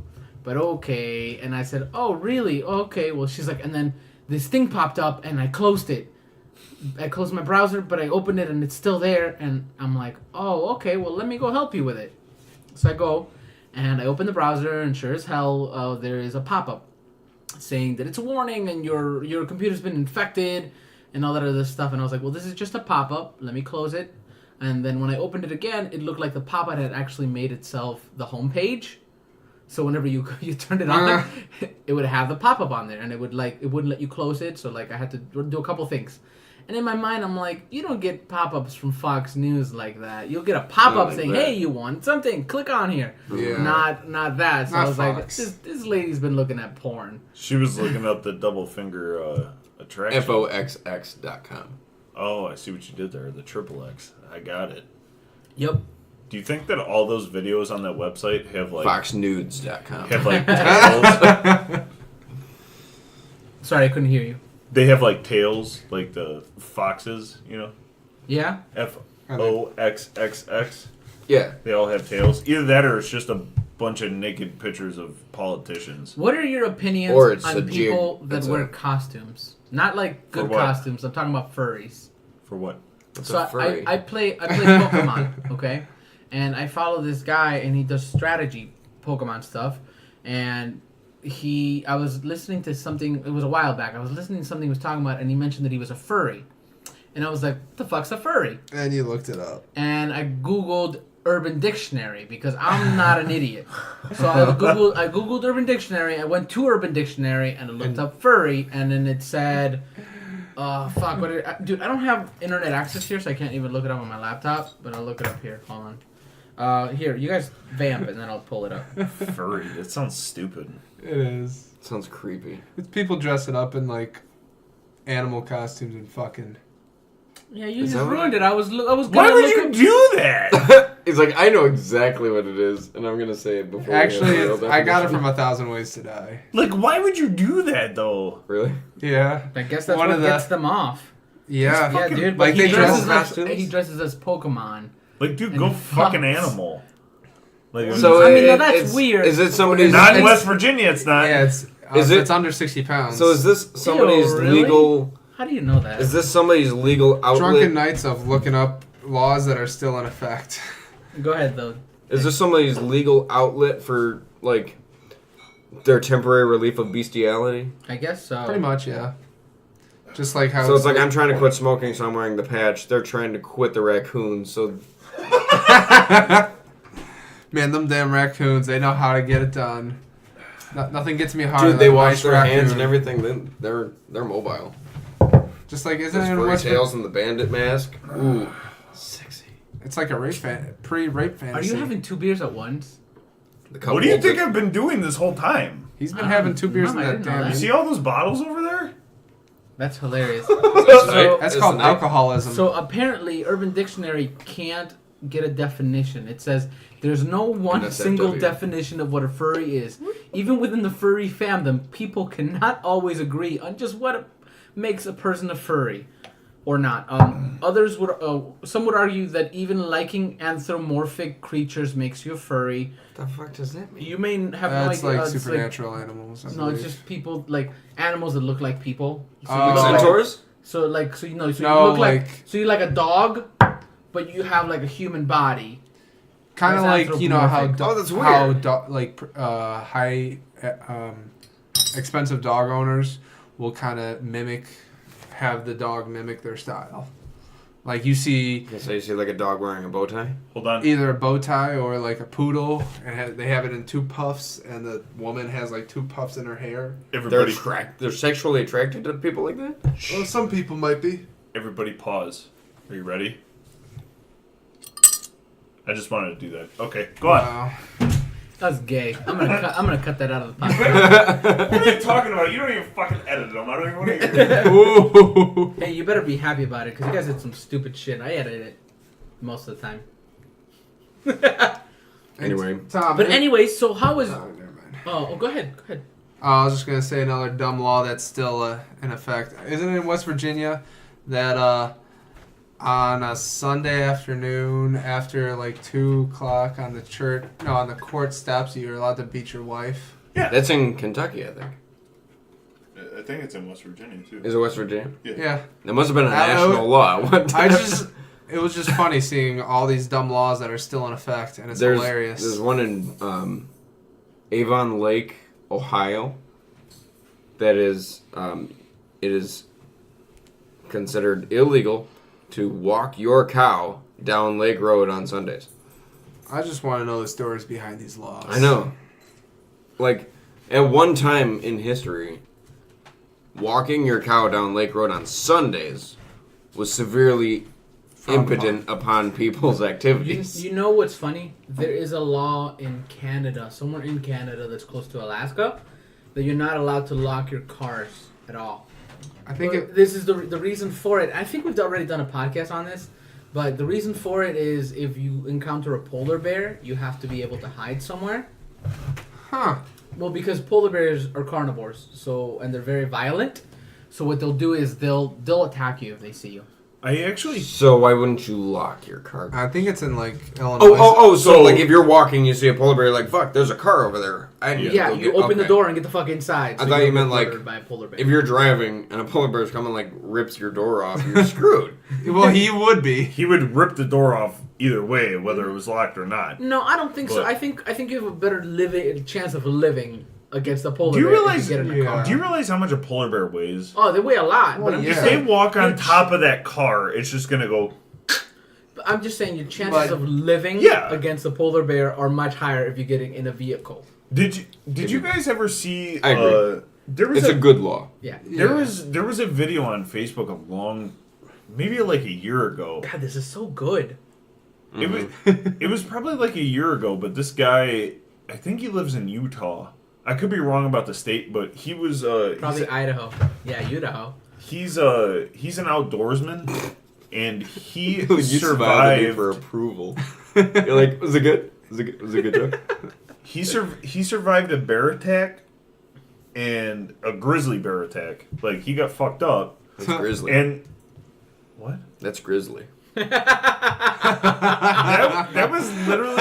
[SPEAKER 3] but okay. And I said, oh really? Okay. Well, she's like, and then this thing popped up and I closed it. I closed my browser, but I opened it and it's still there, and I'm like, oh, okay, well, let me go help you with it. So I go, and I open the browser, and sure as hell, there is a pop-up saying that it's a warning, and your computer's been infected, and all that other stuff, and I was like, well, this is just a pop-up, let me close it. And then when I opened it again, it looked like the pop-up had actually made itself the home page. So whenever you turned it on, it would have the pop-up on there, and it wouldn't let you close it, so like I had to do a couple things. And in my mind, I'm like, you don't get pop-ups from Fox News like that. You'll get a pop-up
[SPEAKER 4] like
[SPEAKER 3] saying,
[SPEAKER 4] that.
[SPEAKER 3] hey, you want something, click on here.
[SPEAKER 2] Yeah.
[SPEAKER 3] Not that. So
[SPEAKER 2] Not
[SPEAKER 3] I was like,
[SPEAKER 2] Fox.
[SPEAKER 3] this lady's been looking at porn.
[SPEAKER 1] She was looking up the double finger attraction.
[SPEAKER 4] FOXX.com.
[SPEAKER 1] Oh, I see what you did there. The triple X. I got it.
[SPEAKER 3] Yep.
[SPEAKER 1] Do you think that all those videos on that website have like
[SPEAKER 4] FoxNudes.com.
[SPEAKER 1] have like tails?
[SPEAKER 3] Sorry, I couldn't hear you.
[SPEAKER 1] They have like tails, like the foxes, you know?
[SPEAKER 3] Yeah?
[SPEAKER 1] FOXXX.
[SPEAKER 4] Yeah.
[SPEAKER 1] They all have tails. Either that or it's just a bunch of naked pictures of politicians.
[SPEAKER 3] What are your opinions
[SPEAKER 4] Or it's
[SPEAKER 3] on
[SPEAKER 4] a
[SPEAKER 3] people that
[SPEAKER 4] it's
[SPEAKER 3] wear
[SPEAKER 4] a-
[SPEAKER 3] costumes? Not like good
[SPEAKER 1] For what?
[SPEAKER 3] costumes. I'm talking about furries.
[SPEAKER 1] For what?
[SPEAKER 4] What's
[SPEAKER 3] So
[SPEAKER 4] a furry?
[SPEAKER 3] I play Pokemon, okay, and I follow this guy, and he does strategy Pokemon stuff, and I was listening to something. It was a while back. I was listening to something he was talking about, and he mentioned that he was a furry, and I was like, "What the fuck's a furry?"
[SPEAKER 2] And you looked it up.
[SPEAKER 3] And I googled Urban Dictionary because I'm not an idiot. So I googled Urban Dictionary. I went to Urban Dictionary and I looked up furry, and then it said, fuck, dude, I don't have internet access here, so I can't even look it up on my laptop. But I'll look it up here. Hold on. Here, you guys vamp it, and then I'll pull it up.
[SPEAKER 1] Furry. That sounds stupid.
[SPEAKER 2] It is.
[SPEAKER 4] Sounds creepy.
[SPEAKER 2] It's people dressing up in like animal costumes and fucking.
[SPEAKER 3] Yeah, you
[SPEAKER 4] Is
[SPEAKER 3] just
[SPEAKER 4] that what
[SPEAKER 3] ruined it. I was gonna
[SPEAKER 1] Why would
[SPEAKER 3] look
[SPEAKER 1] you
[SPEAKER 3] up-
[SPEAKER 1] do that?
[SPEAKER 4] He's like, I know exactly what it is, and I'm gonna say it before.
[SPEAKER 2] Actually,
[SPEAKER 4] we have the real
[SPEAKER 2] I got it
[SPEAKER 4] definition.
[SPEAKER 2] from 1,000 Ways to Die.
[SPEAKER 1] Like, why would you do that though?
[SPEAKER 4] Really?
[SPEAKER 2] Yeah.
[SPEAKER 3] I guess that's
[SPEAKER 2] One
[SPEAKER 3] what
[SPEAKER 2] of the-
[SPEAKER 3] gets them off.
[SPEAKER 2] Yeah.
[SPEAKER 3] Yeah,
[SPEAKER 1] fucking-
[SPEAKER 3] dude.
[SPEAKER 2] like
[SPEAKER 3] But
[SPEAKER 2] they
[SPEAKER 3] he
[SPEAKER 2] dress
[SPEAKER 3] dresses
[SPEAKER 4] as
[SPEAKER 3] as he
[SPEAKER 4] costumes?
[SPEAKER 3] dresses as Pokemon.
[SPEAKER 1] Like, dude,
[SPEAKER 3] And
[SPEAKER 1] go fuck an
[SPEAKER 3] fucks.
[SPEAKER 1] animal. Like,
[SPEAKER 4] So
[SPEAKER 3] I mean, now
[SPEAKER 4] it-
[SPEAKER 3] that's
[SPEAKER 4] it's-
[SPEAKER 3] weird.
[SPEAKER 4] Is it somebody's?
[SPEAKER 1] not in
[SPEAKER 2] it's-
[SPEAKER 1] West Virginia. It's not.
[SPEAKER 2] Yeah, it's
[SPEAKER 4] Is it-
[SPEAKER 2] it's under 60 pounds.
[SPEAKER 4] So is this somebody's
[SPEAKER 3] really?
[SPEAKER 4] legal?
[SPEAKER 3] How do you know that?
[SPEAKER 4] Is this somebody's legal outlet?
[SPEAKER 2] Drunken nights of looking up laws that are still in effect.
[SPEAKER 3] Go ahead though.
[SPEAKER 4] Is this somebody's legal outlet for like their temporary relief of bestiality?
[SPEAKER 3] I guess so.
[SPEAKER 2] Pretty much, yeah. Just like how.
[SPEAKER 4] So it's like I'm trying to quit smoking, so I'm wearing the patch. They're trying to quit the raccoons, so
[SPEAKER 2] Man, them damn raccoons, they know how to get it done. Nothing gets me harder
[SPEAKER 4] dude, they
[SPEAKER 2] than a
[SPEAKER 4] wash
[SPEAKER 2] nice
[SPEAKER 4] their
[SPEAKER 2] raccoon.
[SPEAKER 4] hands and everything. Then they're mobile.
[SPEAKER 2] Just like, isn't
[SPEAKER 4] Those
[SPEAKER 2] it in
[SPEAKER 4] furry
[SPEAKER 2] West
[SPEAKER 4] tails and the bandit mask. Ooh, sexy.
[SPEAKER 2] It's like a pre-rape fantasy.
[SPEAKER 3] Are you having 2 beers at once?
[SPEAKER 4] The
[SPEAKER 1] What do you
[SPEAKER 4] couple-
[SPEAKER 1] think I've been doing this whole time?
[SPEAKER 2] He's been having 2 beers
[SPEAKER 3] no,
[SPEAKER 2] in
[SPEAKER 3] I
[SPEAKER 2] that
[SPEAKER 3] didn't know
[SPEAKER 2] damn.
[SPEAKER 1] You
[SPEAKER 3] that.
[SPEAKER 1] see all those bottles over there?
[SPEAKER 3] That's hilarious.
[SPEAKER 2] That's
[SPEAKER 4] It's
[SPEAKER 2] called
[SPEAKER 4] the night.
[SPEAKER 2] alcoholism.
[SPEAKER 3] So apparently, Urban Dictionary can't get a definition. It says there's no one
[SPEAKER 4] NSFW.
[SPEAKER 3] single definition of what a furry is. Even within the furry fandom, people cannot always agree on just what makes a person a furry or not. Others would, some would argue that even liking anthropomorphic creatures makes you a furry.
[SPEAKER 4] What the fuck does that mean?
[SPEAKER 3] You may have
[SPEAKER 2] That's
[SPEAKER 3] no idea.
[SPEAKER 2] like
[SPEAKER 3] it's
[SPEAKER 2] supernatural animals. I
[SPEAKER 3] no, it's
[SPEAKER 2] believe.
[SPEAKER 3] just people like animals that look like people. So
[SPEAKER 2] Oh.
[SPEAKER 3] you look like-
[SPEAKER 4] Centaurs?
[SPEAKER 3] So like so you know so
[SPEAKER 2] No,
[SPEAKER 3] you look like
[SPEAKER 2] like-
[SPEAKER 3] so you're like a dog, but you have like a human body.
[SPEAKER 2] Kind of
[SPEAKER 3] That's
[SPEAKER 2] like, you know, how
[SPEAKER 3] anthropomorphic.
[SPEAKER 4] Oh, that's
[SPEAKER 2] how
[SPEAKER 4] weird.
[SPEAKER 2] high expensive dog owners will kind of have the dog mimic their style. Like you see
[SPEAKER 4] So you see like a dog wearing a bow tie?
[SPEAKER 1] Hold on.
[SPEAKER 2] either a bow tie or like a poodle, and they have it in 2 puffs, and the woman has like 2 puffs in her hair.
[SPEAKER 1] Everybody,
[SPEAKER 4] They're sexually attracted to people like that?
[SPEAKER 2] Well, some people might be.
[SPEAKER 1] everybody, pause. Are you ready? I just wanted to do that. Okay, go on.
[SPEAKER 2] Wow.
[SPEAKER 3] That's gay. I'm gonna cut that out of the podcast.
[SPEAKER 1] What are you talking about? You don't even fucking edit them. I don't even want to hear it.
[SPEAKER 2] Ooh.
[SPEAKER 3] Hey, you better be happy about it because you guys did some stupid shit. I edit it most of the time.
[SPEAKER 4] Anyway.
[SPEAKER 2] Tom,
[SPEAKER 3] But anyway, so how was?
[SPEAKER 2] Oh, never mind.
[SPEAKER 3] Oh, go ahead. Go ahead.
[SPEAKER 2] I was just gonna say another dumb law that's still in effect. Isn't it in West Virginia that on a Sunday afternoon after like 2:00 on the court steps, you're allowed to beat your wife?
[SPEAKER 4] That's in Kentucky, I think.
[SPEAKER 1] I think it's in West Virginia too.
[SPEAKER 4] Is it West Virginia?
[SPEAKER 2] Yeah.
[SPEAKER 4] That must have been a
[SPEAKER 2] I-
[SPEAKER 4] national law. What
[SPEAKER 2] It was just funny seeing all these dumb laws that are still in effect, and it's
[SPEAKER 4] there's
[SPEAKER 2] hilarious.
[SPEAKER 4] one in Avon Lake, Ohio. That is, it is considered illegal to walk your cow down Lake Road on Sundays.
[SPEAKER 2] I just want to know the stories behind these laws.
[SPEAKER 4] I know. Like, at one time in history, walking your cow down Lake Road on Sundays was severely
[SPEAKER 2] Frowned
[SPEAKER 4] impotent upon people's activities.
[SPEAKER 3] You know what's funny? There is a law in Canada, somewhere in Canada that's close to Alaska, that you're not allowed to lock your cars at all.
[SPEAKER 2] I think
[SPEAKER 3] Well, this is the reason for it. I think we've already done a podcast on this, but the reason for it is if you encounter a polar bear, you have to be able to hide somewhere.
[SPEAKER 2] Huh.
[SPEAKER 3] Well, because polar bears are carnivores, and they're very violent. So what they'll do is they'll attack you if they see you.
[SPEAKER 1] I actually.
[SPEAKER 4] So why wouldn't you lock your car?
[SPEAKER 2] I think it's in like Illinois.
[SPEAKER 4] So
[SPEAKER 1] So-
[SPEAKER 4] like if you're walking, you see a polar bear, you're like, fuck, there's a car over there. I need to
[SPEAKER 3] Yeah,
[SPEAKER 4] go
[SPEAKER 3] you
[SPEAKER 4] get-
[SPEAKER 3] open the
[SPEAKER 4] okay.
[SPEAKER 3] door and get the fuck inside.
[SPEAKER 4] I
[SPEAKER 3] so
[SPEAKER 4] thought
[SPEAKER 3] you
[SPEAKER 4] you
[SPEAKER 3] don't
[SPEAKER 4] meant,
[SPEAKER 3] get
[SPEAKER 4] like,
[SPEAKER 3] murdered by a polar bear.
[SPEAKER 4] If you're driving and a polar bear's coming, like rips your door off, you're screwed.
[SPEAKER 2] Well, he would be.
[SPEAKER 1] He would rip the door off either way, whether it was locked or not.
[SPEAKER 3] No, I don't think so.
[SPEAKER 1] But-
[SPEAKER 3] I think you have a better chance of living against a polar
[SPEAKER 1] Do you
[SPEAKER 3] bear
[SPEAKER 1] realize?
[SPEAKER 3] if you get in a
[SPEAKER 2] Yeah.
[SPEAKER 3] car.
[SPEAKER 1] Do you realize how much a polar bear weighs?
[SPEAKER 3] Oh, they weigh a lot.
[SPEAKER 2] Well,
[SPEAKER 3] but I'm
[SPEAKER 2] yeah.
[SPEAKER 3] just
[SPEAKER 1] If they
[SPEAKER 3] saying,
[SPEAKER 1] walk on top of that car, it's just gonna go.
[SPEAKER 3] I'm just saying your chances
[SPEAKER 2] But-
[SPEAKER 3] of living
[SPEAKER 1] Yeah.
[SPEAKER 3] against a polar bear are much higher if you're getting in a vehicle.
[SPEAKER 1] Did you guys ever see?
[SPEAKER 4] I agree.
[SPEAKER 1] There was
[SPEAKER 4] It's a good law.
[SPEAKER 3] Yeah.
[SPEAKER 1] there was a video on Facebook maybe like a year ago.
[SPEAKER 3] God, this is so good.
[SPEAKER 1] It was probably like a year ago, but this guy, I think he lives in Utah. I could be wrong about the state, but he was
[SPEAKER 3] Probably Idaho. Yeah, Idaho.
[SPEAKER 1] he's an outdoorsman, and he
[SPEAKER 4] You smiled at me for
[SPEAKER 1] survived.
[SPEAKER 4] approval. You're like, was it good? Was it a good joke?
[SPEAKER 1] He survived a bear attack and a grizzly bear attack. Like he got fucked up,
[SPEAKER 4] That's grizzly.
[SPEAKER 1] and what?
[SPEAKER 4] That's grizzly.
[SPEAKER 1] That was literally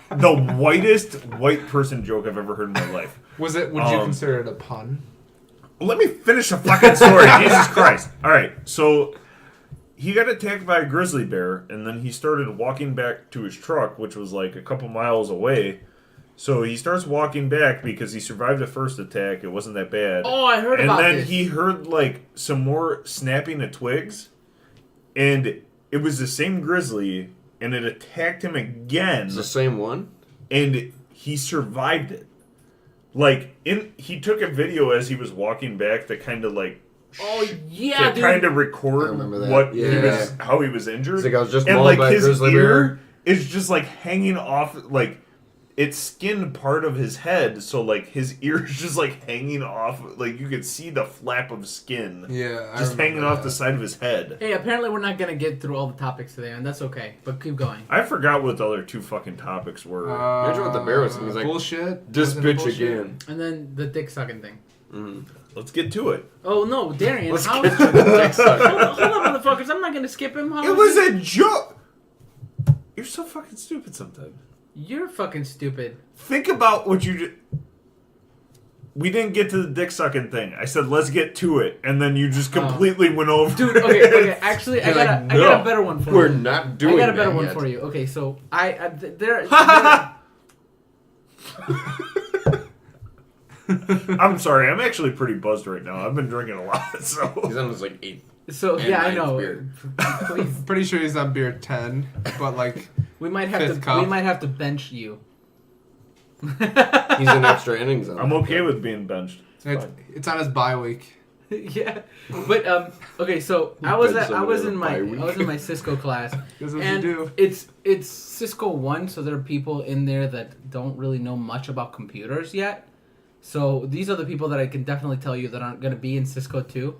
[SPEAKER 1] the whitest white person joke I've ever heard in my life.
[SPEAKER 2] Would you consider it a pun?
[SPEAKER 1] Let me finish the fucking story. Jesus Christ. All right, so he got attacked by a grizzly bear, and then he started walking back to his truck, which was like a couple miles away. So he starts walking back because he survived the first attack. It wasn't that bad.
[SPEAKER 3] Oh, I heard
[SPEAKER 1] And
[SPEAKER 3] about
[SPEAKER 1] then
[SPEAKER 3] this.
[SPEAKER 1] he heard like some more snapping of twigs, and it was the same grizzly, and it attacked him again,
[SPEAKER 4] It's the same one?
[SPEAKER 1] and he survived it. Like he took a video as he was walking back to kind of like
[SPEAKER 3] Oh yeah,
[SPEAKER 1] to
[SPEAKER 3] dude.
[SPEAKER 1] kind of record
[SPEAKER 4] I remember that.
[SPEAKER 1] what
[SPEAKER 4] Yeah.
[SPEAKER 1] how he was injured.
[SPEAKER 4] It's like I was just
[SPEAKER 1] and
[SPEAKER 4] mauled
[SPEAKER 1] like
[SPEAKER 4] by a
[SPEAKER 1] his
[SPEAKER 4] grizzly
[SPEAKER 1] ear
[SPEAKER 4] bear.
[SPEAKER 1] is just like hanging off, like it skinned part of his head, so like his ear is just like hanging off, like you could see the flap of skin
[SPEAKER 2] Yeah, I
[SPEAKER 1] just
[SPEAKER 2] remember
[SPEAKER 1] hanging off
[SPEAKER 2] that.
[SPEAKER 1] the side of his head.
[SPEAKER 3] Hey, apparently we're not gonna get through all the topics today, and that's okay. But keep going.
[SPEAKER 1] I forgot what the other two fucking topics were.
[SPEAKER 4] Here's what the bear was saying. He's like,
[SPEAKER 2] bullshit.
[SPEAKER 4] This
[SPEAKER 2] Wasn't it
[SPEAKER 4] bitch
[SPEAKER 2] bullshit?
[SPEAKER 4] again.
[SPEAKER 3] And then the dick sucking thing.
[SPEAKER 1] Let's get to it.
[SPEAKER 3] Oh no, Darian,
[SPEAKER 4] Let's
[SPEAKER 3] how?
[SPEAKER 4] get to the dick sucking.
[SPEAKER 3] Hold on, motherfuckers! I'm not gonna skip him. How
[SPEAKER 1] It
[SPEAKER 3] is
[SPEAKER 1] was
[SPEAKER 3] it?
[SPEAKER 1] a joke. You're so fucking stupid sometimes.
[SPEAKER 3] You're fucking stupid.
[SPEAKER 1] Think about what you just. We didn't get to the dick sucking thing. I said let's get to it, and then you just completely went over.
[SPEAKER 3] Dude,
[SPEAKER 1] it.
[SPEAKER 3] okay. Actually, I
[SPEAKER 4] You're
[SPEAKER 3] got
[SPEAKER 4] like,
[SPEAKER 3] I got
[SPEAKER 4] no,
[SPEAKER 3] a better one for
[SPEAKER 4] We're
[SPEAKER 3] you.
[SPEAKER 4] not doing
[SPEAKER 3] I got a better
[SPEAKER 4] that
[SPEAKER 3] one
[SPEAKER 4] yet.
[SPEAKER 3] for you. Okay, so there.
[SPEAKER 1] I'm sorry. I'm actually pretty buzzed right now. I've been drinking a lot, so.
[SPEAKER 4] He's on his like 8.
[SPEAKER 3] So
[SPEAKER 4] And
[SPEAKER 3] yeah, I
[SPEAKER 4] ninth
[SPEAKER 3] know.
[SPEAKER 4] beer.
[SPEAKER 3] Please,
[SPEAKER 2] Pretty sure he's on beer 10, but like
[SPEAKER 3] we might have
[SPEAKER 2] Fifth
[SPEAKER 3] to.
[SPEAKER 2] cup.
[SPEAKER 3] We might have to bench you.
[SPEAKER 4] He's in extra innings on
[SPEAKER 1] I'm
[SPEAKER 4] that.
[SPEAKER 1] okay with being benched.
[SPEAKER 2] it's on his bye week.
[SPEAKER 3] Yeah, but okay. So I was
[SPEAKER 4] bench someone
[SPEAKER 3] in my Cisco class,
[SPEAKER 2] That's what
[SPEAKER 3] and
[SPEAKER 2] you do.
[SPEAKER 3] it's Cisco 1, so there are people in there that don't really know much about computers yet. So these are the people that I can definitely tell you that aren't going to be in Cisco 2.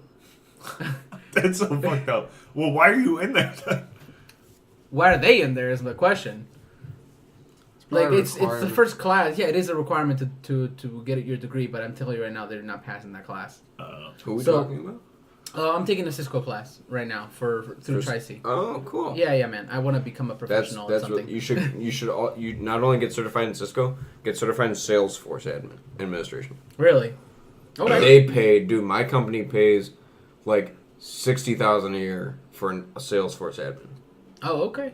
[SPEAKER 1] That's so fucked up. Well, why are you in there?
[SPEAKER 3] Why are they in there is my question. Like
[SPEAKER 2] probably a
[SPEAKER 3] it's the
[SPEAKER 2] requirement.
[SPEAKER 3] first class. Yeah, it is a requirement to get your degree, but I'm telling you right now they're not passing that class.
[SPEAKER 4] Who are we
[SPEAKER 3] So-
[SPEAKER 4] talking about?
[SPEAKER 3] I'm taking a Cisco class right now through Tri-C.
[SPEAKER 4] Oh, cool.
[SPEAKER 3] Yeah, man. I want to become a
[SPEAKER 4] That's
[SPEAKER 3] professional at something.
[SPEAKER 4] what you not only get certified in Cisco, get certified in Salesforce administration.
[SPEAKER 3] Really? Okay.
[SPEAKER 4] They pay, dude. My company pays like $60,000 a year for a Salesforce admin.
[SPEAKER 3] Oh, okay.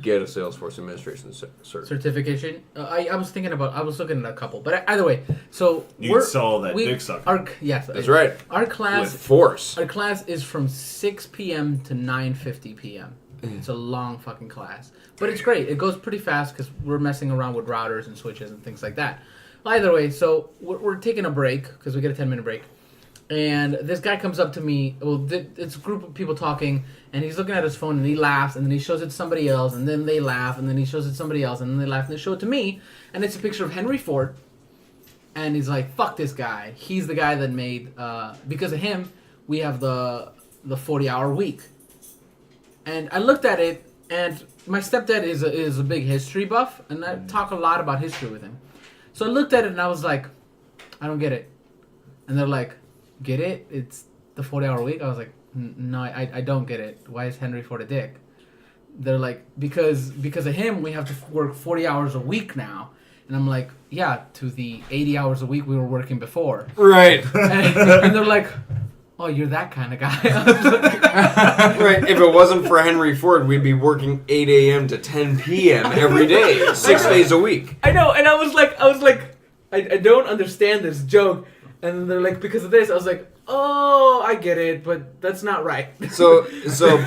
[SPEAKER 4] Get a Salesforce administration cert.
[SPEAKER 3] Certification. I was thinking about. I was looking at a couple, but either way. So
[SPEAKER 1] You can sell that dick sucker.
[SPEAKER 3] Yes,
[SPEAKER 4] That's right.
[SPEAKER 3] Our
[SPEAKER 4] With
[SPEAKER 3] class.
[SPEAKER 4] force.
[SPEAKER 3] Our class is from 6 p.m. to 9:50 p.m. It's a long fucking class, but it's great. It goes pretty fast because we're messing around with routers and switches and things like that. Either way, so we're taking a break because we get a 10-minute break, and this guy comes up to me. Well, it's a group of people talking, and he's looking at his phone and he laughs, and then he shows it to somebody else, and then they laugh, and then he shows it to somebody else, and then they laugh, and they show it to me, and it's a picture of Henry Ford, and he's like, "Fuck this guy. He's the guy that made because of him we have the 40-hour week." And I looked at it, and my stepdad is a big history buff, and I talk a lot about history with him. So I looked at it, and I was like, I don't get it. And they're like, get it? It's the 40-hour week? I was like, No, I don't get it. Why is Henry Ford a dick? They're like, because of him, we have to work 40 hours a week now. And I'm like, yeah, to the 80 hours a week we were working before.
[SPEAKER 4] Right.
[SPEAKER 3] And they're like, oh, you're that kind of guy. I was like,
[SPEAKER 4] Right. If it wasn't for Henry Ford, we'd be working 8 a.m. to 10 p.m. every day, 6 days a week.
[SPEAKER 3] I know, and I was like, I don't understand this joke. And then they're like, because of this, I was like, oh, I get it, but that's not right.
[SPEAKER 4] So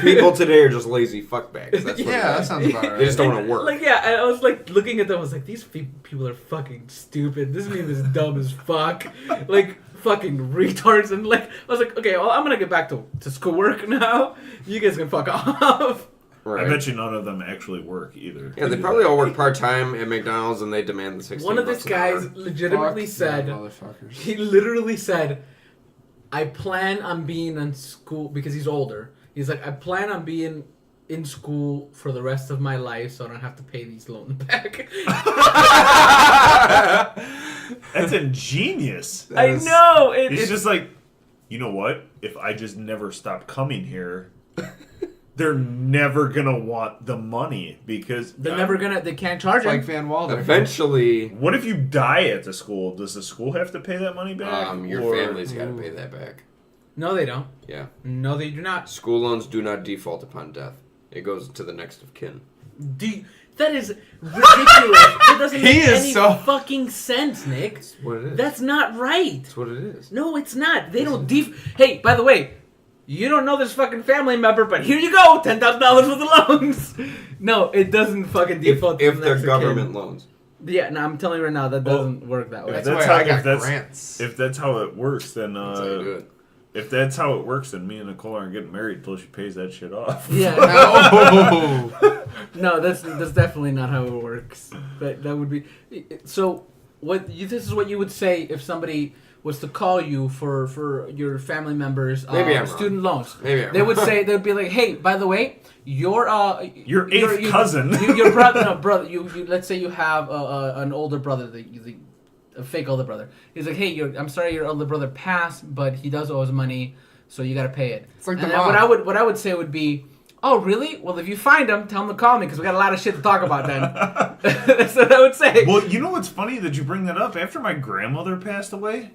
[SPEAKER 4] people today are just lazy fuckbags. That's what
[SPEAKER 2] Yeah, that sounds about right.
[SPEAKER 4] They just don't want to work.
[SPEAKER 3] Like, yeah, I was like looking at them. I was like, these people are fucking stupid. This meme is dumb as fuck. Like, fucking retards. And like, I was like, okay, well, I'm gonna get back to schoolwork now. You guys can fuck off.
[SPEAKER 4] Right.
[SPEAKER 1] I bet you none of them actually work either.
[SPEAKER 4] Yeah, they probably all work part-time at McDonald's and they demand the 16
[SPEAKER 3] One of these
[SPEAKER 4] bucks an hour.
[SPEAKER 3] guys legitimately said, he literally said, I plan on being in school, because he's older. He's like, I plan on being in school for the rest of my life so I don't have to pay these loans back.
[SPEAKER 1] That's ingenious.
[SPEAKER 3] I know.
[SPEAKER 1] It's just like, you know what? If I just never stop coming here, they're never gonna want the money because
[SPEAKER 3] they can't charge him.
[SPEAKER 2] Like Van Wilder.
[SPEAKER 4] Eventually,
[SPEAKER 1] What if you die at the school? Does the school have to pay that money back?
[SPEAKER 4] your
[SPEAKER 1] Or-
[SPEAKER 4] family's got to pay that back.
[SPEAKER 3] No, they don't.
[SPEAKER 4] Yeah.
[SPEAKER 3] No, they do not.
[SPEAKER 4] School loans do not default upon death. It goes to the next of kin.
[SPEAKER 3] That is ridiculous. That doesn't
[SPEAKER 2] He
[SPEAKER 3] make
[SPEAKER 2] is
[SPEAKER 3] any
[SPEAKER 2] so-
[SPEAKER 3] fucking sense, Nick.
[SPEAKER 4] That's what it is.
[SPEAKER 3] That's not right.
[SPEAKER 4] That's what it is.
[SPEAKER 3] No, it's not. They don't Hey, by the way, you don't know this fucking family member, but here you go, $10,000 for the loans. No, it doesn't fucking default.
[SPEAKER 4] If
[SPEAKER 3] to the
[SPEAKER 4] they're
[SPEAKER 3] next of
[SPEAKER 4] government
[SPEAKER 3] kin.
[SPEAKER 4] loans.
[SPEAKER 3] Yeah, no, I'm telling you right now, that doesn't work that way.
[SPEAKER 2] That's
[SPEAKER 1] That's
[SPEAKER 2] why
[SPEAKER 1] how-
[SPEAKER 2] I got
[SPEAKER 1] if that's-
[SPEAKER 2] grants.
[SPEAKER 1] If that's how it works, then
[SPEAKER 4] That's how you do it.
[SPEAKER 1] if that's how it works, then me and Nicole aren't getting married until she pays that shit off.
[SPEAKER 3] Yeah,
[SPEAKER 2] No.
[SPEAKER 3] no, that's definitely not how it works. That would be. So, this is what you would say if somebody was to call you for your family members
[SPEAKER 4] Maybe I'm
[SPEAKER 3] student loans.
[SPEAKER 4] Maybe I'm
[SPEAKER 3] They would
[SPEAKER 4] wrong.
[SPEAKER 3] say, they'd be like, hey, by the way, your
[SPEAKER 1] eighth cousin.
[SPEAKER 3] your brother, no, brother. You let's say you have an older brother, a fake older brother. He's like, hey, I'm sorry, your older brother passed, but he does owe us money, so you got to pay it.
[SPEAKER 2] It's like
[SPEAKER 3] and
[SPEAKER 2] the
[SPEAKER 3] then
[SPEAKER 2] mom.
[SPEAKER 3] what I would say would be, oh, really? Well, if you find him, tell him to call me because we got a lot of shit to talk about then. That's what I would say.
[SPEAKER 1] Well, you know what's funny that you bring that up? After my grandmother passed away,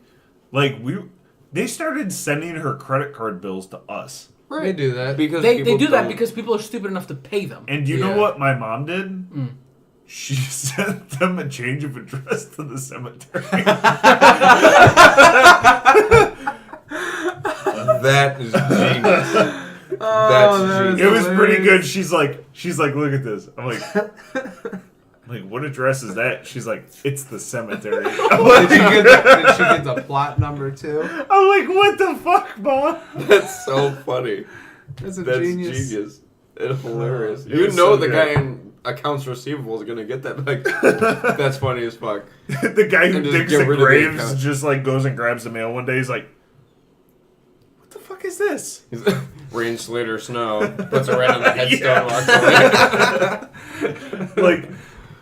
[SPEAKER 1] they started sending her credit card bills to us.
[SPEAKER 2] They do that.
[SPEAKER 4] Because
[SPEAKER 3] They
[SPEAKER 4] people
[SPEAKER 3] do that
[SPEAKER 4] don't-
[SPEAKER 3] because people are stupid enough to pay them.
[SPEAKER 1] And you know
[SPEAKER 2] Yeah.
[SPEAKER 1] what my mom did? She sent them a change of address to the cemetery.
[SPEAKER 4] That is genius.
[SPEAKER 2] Oh,
[SPEAKER 4] That's
[SPEAKER 2] that is
[SPEAKER 1] It was pretty good.
[SPEAKER 2] hilarious.
[SPEAKER 1] She's like, look at this. I'm like, what address is that? She's like, it's the cemetery.
[SPEAKER 2] Did she get the plot number too?
[SPEAKER 1] I'm like, what the fuck, Mom?
[SPEAKER 4] That's so funny.
[SPEAKER 2] That's a
[SPEAKER 4] That's
[SPEAKER 2] genius.
[SPEAKER 4] genius. It's hilarious.
[SPEAKER 1] It
[SPEAKER 4] You
[SPEAKER 1] was
[SPEAKER 4] know
[SPEAKER 1] so
[SPEAKER 4] the
[SPEAKER 1] good.
[SPEAKER 4] guy in accounts receivable is gonna get that. Like, that's funny as fuck.
[SPEAKER 1] The guy who
[SPEAKER 4] And just
[SPEAKER 1] digs
[SPEAKER 4] get
[SPEAKER 1] the
[SPEAKER 4] rid of the
[SPEAKER 1] graves
[SPEAKER 4] account.
[SPEAKER 1] just like goes and grabs the mail one day. He's like, what the fuck is this?
[SPEAKER 4] He's Rain, Slater, Snow puts it right on the headstone.
[SPEAKER 1] Yeah.
[SPEAKER 4] Walks away.
[SPEAKER 1] Like,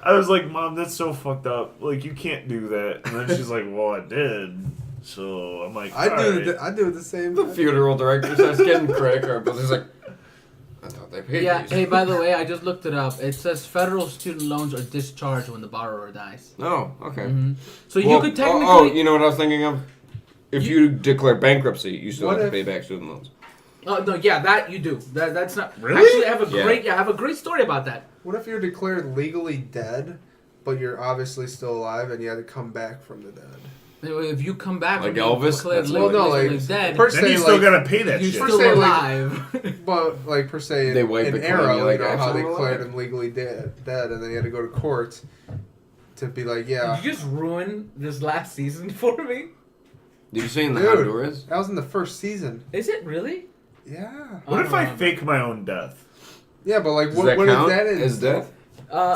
[SPEAKER 1] I was like, Mom, that's so fucked up. Like, you can't do that. And then she's like, well, I did. So I'm like,
[SPEAKER 2] I
[SPEAKER 1] "Alright."
[SPEAKER 2] do the same.
[SPEAKER 4] The funeral director starts getting credit card bills. He's like, I thought they paid
[SPEAKER 3] Yeah.
[SPEAKER 4] these.
[SPEAKER 3] Hey, by the way, I just looked it up. It says federal student loans are discharged when the borrower dies.
[SPEAKER 4] Oh, okay.
[SPEAKER 3] Mhm. So
[SPEAKER 4] Well,
[SPEAKER 3] you could technically.
[SPEAKER 4] Oh, you know what I was thinking of? If you declare bankruptcy, you still
[SPEAKER 2] What
[SPEAKER 4] have to
[SPEAKER 2] if-
[SPEAKER 4] pay back student loans.
[SPEAKER 3] Oh no, yeah, that you do. That's not
[SPEAKER 1] Really?
[SPEAKER 3] Actually, I have a
[SPEAKER 4] Yeah.
[SPEAKER 3] I have a great story about that.
[SPEAKER 2] What if you're declared legally dead, but you're obviously still alive and you had to come back from the dead?
[SPEAKER 3] If you come back,
[SPEAKER 4] Like
[SPEAKER 3] when
[SPEAKER 4] Elvis?
[SPEAKER 3] you're declared
[SPEAKER 4] That's
[SPEAKER 3] legally
[SPEAKER 2] well, no, like,
[SPEAKER 3] dead,
[SPEAKER 2] per
[SPEAKER 1] Then
[SPEAKER 2] se,
[SPEAKER 1] you still
[SPEAKER 2] like,
[SPEAKER 1] gotta pay that
[SPEAKER 3] you're
[SPEAKER 1] shit.
[SPEAKER 2] per
[SPEAKER 3] still
[SPEAKER 2] se, like-
[SPEAKER 3] alive.
[SPEAKER 2] But like per se,
[SPEAKER 4] They wipe
[SPEAKER 2] in
[SPEAKER 4] the coin,
[SPEAKER 2] Arrow,
[SPEAKER 4] you're like,
[SPEAKER 2] you know how they
[SPEAKER 4] "I'm
[SPEAKER 2] declared
[SPEAKER 4] alive."
[SPEAKER 2] him legally dead, and then he had to go to court to be like, yeah,
[SPEAKER 3] Did you just ruin this last season for me?
[SPEAKER 4] Did you say in the
[SPEAKER 2] Dude.
[SPEAKER 4] Honduras?
[SPEAKER 2] that was in the first season.
[SPEAKER 3] Is it really?
[SPEAKER 2] Yeah,
[SPEAKER 1] What if I
[SPEAKER 3] Um,
[SPEAKER 1] fake my own death?
[SPEAKER 2] yeah, but like,
[SPEAKER 4] Does
[SPEAKER 2] what,
[SPEAKER 4] that
[SPEAKER 2] what if
[SPEAKER 4] count
[SPEAKER 2] that is
[SPEAKER 4] as death?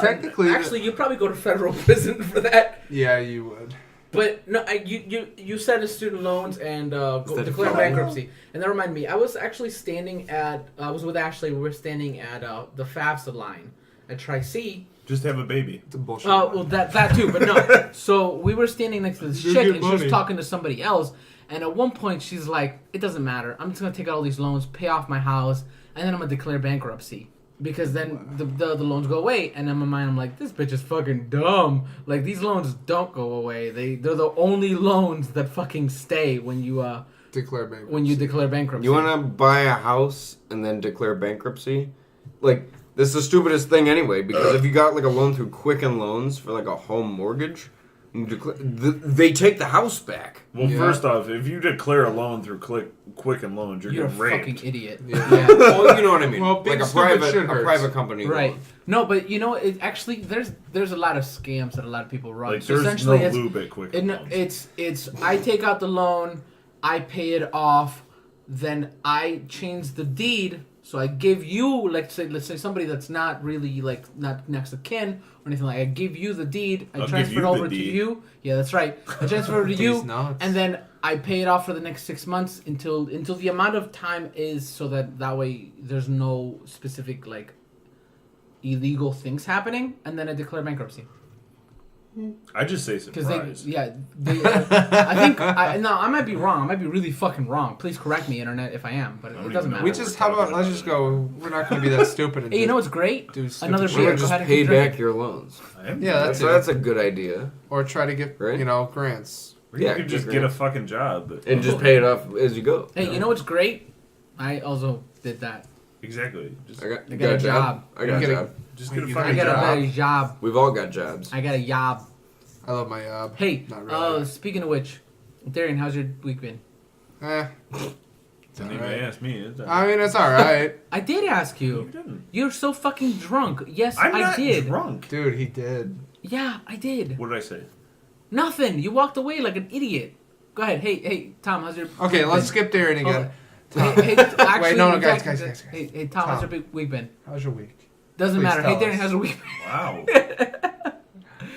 [SPEAKER 2] Technically,
[SPEAKER 3] actually, you probably go to federal prison for that.
[SPEAKER 2] Yeah, you would.
[SPEAKER 3] But no, you said it's student loans and
[SPEAKER 1] that
[SPEAKER 3] declare
[SPEAKER 1] federal?
[SPEAKER 3] bankruptcy, and that reminded me. I was actually standing at. I was with Ashley. We were standing at the FAFSA line at Tri-C.
[SPEAKER 1] Just have a baby.
[SPEAKER 2] It's a bullshit.
[SPEAKER 3] Well, that too, but no. So we were standing next to this
[SPEAKER 2] You
[SPEAKER 3] chick,
[SPEAKER 2] get
[SPEAKER 3] and she was
[SPEAKER 2] money.
[SPEAKER 3] talking to somebody else, And at one point, she's like, "It doesn't matter. I'm just gonna take out all these loans, pay off my house, and then I'm gonna declare bankruptcy." Because then the loans go away, and in my mind I'm like, this bitch is fucking dumb. Like, these loans don't go away. They're the only loans that fucking stay when you
[SPEAKER 2] declare bankruptcy.
[SPEAKER 3] declare bankruptcy.
[SPEAKER 4] You want to buy a house and then declare bankruptcy? Like, this is the stupidest thing anyway, because if you got like a loan through Quicken Loans for like a home mortgage, you they take the house back.
[SPEAKER 1] Well, first off, if you declare a loan through Quicken Loans, you're
[SPEAKER 3] a
[SPEAKER 1] getting raped.
[SPEAKER 3] fucking idiot.
[SPEAKER 2] Yeah.
[SPEAKER 4] Well, you know what I mean.
[SPEAKER 2] Well,
[SPEAKER 4] like
[SPEAKER 2] big
[SPEAKER 4] a
[SPEAKER 2] stupid shit hurts.
[SPEAKER 4] private company.
[SPEAKER 3] Right.
[SPEAKER 4] loan.
[SPEAKER 3] No, but you know, it actually there's a lot of scams that a lot of people run.
[SPEAKER 1] Like,
[SPEAKER 3] So
[SPEAKER 1] there's
[SPEAKER 3] essentially,
[SPEAKER 1] no
[SPEAKER 3] it's,
[SPEAKER 1] lube at Quicken Loans.
[SPEAKER 3] it's I take out the loan, I pay it off, then I change the deed. So I give you, let's say somebody that's not really like not next of kin or anything like. I give you the deed. I
[SPEAKER 1] I'll
[SPEAKER 3] transfer
[SPEAKER 1] give
[SPEAKER 3] it
[SPEAKER 1] you
[SPEAKER 3] over
[SPEAKER 1] the
[SPEAKER 3] to
[SPEAKER 1] deed.
[SPEAKER 3] you. Yeah, that's right. I transfer it to you,
[SPEAKER 2] These nuts.
[SPEAKER 3] and then I pay it off for the next 6 months until the amount of time is so that way there's no specific like illegal things happening, and then I declare bankruptcy.
[SPEAKER 1] I just say
[SPEAKER 3] Because
[SPEAKER 1] surprise.
[SPEAKER 3] I think I might be wrong. I might be really fucking wrong. Please correct me, internet, if I am. But
[SPEAKER 1] I
[SPEAKER 3] it
[SPEAKER 1] don't
[SPEAKER 3] doesn't
[SPEAKER 1] even know
[SPEAKER 3] matter.
[SPEAKER 2] We
[SPEAKER 1] what
[SPEAKER 2] just
[SPEAKER 1] we're
[SPEAKER 2] how about
[SPEAKER 1] talking
[SPEAKER 2] let's
[SPEAKER 1] about
[SPEAKER 2] just go. We're not going to be that stupid. And
[SPEAKER 3] Hey, you know what's great?
[SPEAKER 2] do stupid
[SPEAKER 3] Another
[SPEAKER 2] shit.
[SPEAKER 3] beer.
[SPEAKER 4] Or
[SPEAKER 3] Go
[SPEAKER 4] just
[SPEAKER 3] ahead and
[SPEAKER 4] pay
[SPEAKER 3] keep
[SPEAKER 4] back
[SPEAKER 3] drinking.
[SPEAKER 4] your loans.
[SPEAKER 1] I am
[SPEAKER 2] Yeah, that's
[SPEAKER 4] So
[SPEAKER 2] it.
[SPEAKER 4] that's a good idea.
[SPEAKER 2] Or try to get
[SPEAKER 4] Right?
[SPEAKER 2] grants.
[SPEAKER 1] Or you
[SPEAKER 4] Yeah,
[SPEAKER 1] could just
[SPEAKER 4] just
[SPEAKER 1] get a
[SPEAKER 4] grant.
[SPEAKER 1] fucking job.
[SPEAKER 4] And just pay it off as you go.
[SPEAKER 3] Hey, you know what's great? I also did that.
[SPEAKER 1] Exactly. Just,
[SPEAKER 4] I got,
[SPEAKER 3] I
[SPEAKER 4] you
[SPEAKER 3] got a job.
[SPEAKER 4] I got a
[SPEAKER 2] You get a-
[SPEAKER 4] job.
[SPEAKER 1] just get a
[SPEAKER 2] You
[SPEAKER 1] fucking
[SPEAKER 3] I got
[SPEAKER 1] job.
[SPEAKER 3] a job.
[SPEAKER 4] We've all got jobs.
[SPEAKER 3] I got a job.
[SPEAKER 2] I love my job.
[SPEAKER 3] Hey,
[SPEAKER 2] Not really.
[SPEAKER 3] speaking of which, Darian, how's your week been?
[SPEAKER 2] It's
[SPEAKER 1] Didn't even
[SPEAKER 2] alright.
[SPEAKER 1] ask me. It's
[SPEAKER 2] I mean, it's all right,
[SPEAKER 3] I did ask
[SPEAKER 1] you
[SPEAKER 3] you.
[SPEAKER 1] didn't.
[SPEAKER 3] You're so fucking drunk. Yes,
[SPEAKER 1] I'm
[SPEAKER 3] I
[SPEAKER 1] not
[SPEAKER 3] did.
[SPEAKER 1] drunk.
[SPEAKER 2] dude. He did.
[SPEAKER 3] Yeah, I did.
[SPEAKER 1] What did I say?
[SPEAKER 3] Nothing. You walked away like an idiot. Go ahead. Hey, Tom, how's your
[SPEAKER 2] Okay,
[SPEAKER 3] week
[SPEAKER 2] let's
[SPEAKER 3] been?
[SPEAKER 2] skip Darren again.
[SPEAKER 3] Hey, actually,
[SPEAKER 2] Wait, no,
[SPEAKER 3] in
[SPEAKER 2] guys,
[SPEAKER 3] fact,
[SPEAKER 2] guys.
[SPEAKER 3] Hey, Tom, how's your week been?
[SPEAKER 2] How's your week?
[SPEAKER 3] Doesn't
[SPEAKER 2] Please
[SPEAKER 3] matter. Hey,
[SPEAKER 2] tell
[SPEAKER 3] Darren,
[SPEAKER 2] us.
[SPEAKER 3] how's your week been?
[SPEAKER 1] Wow.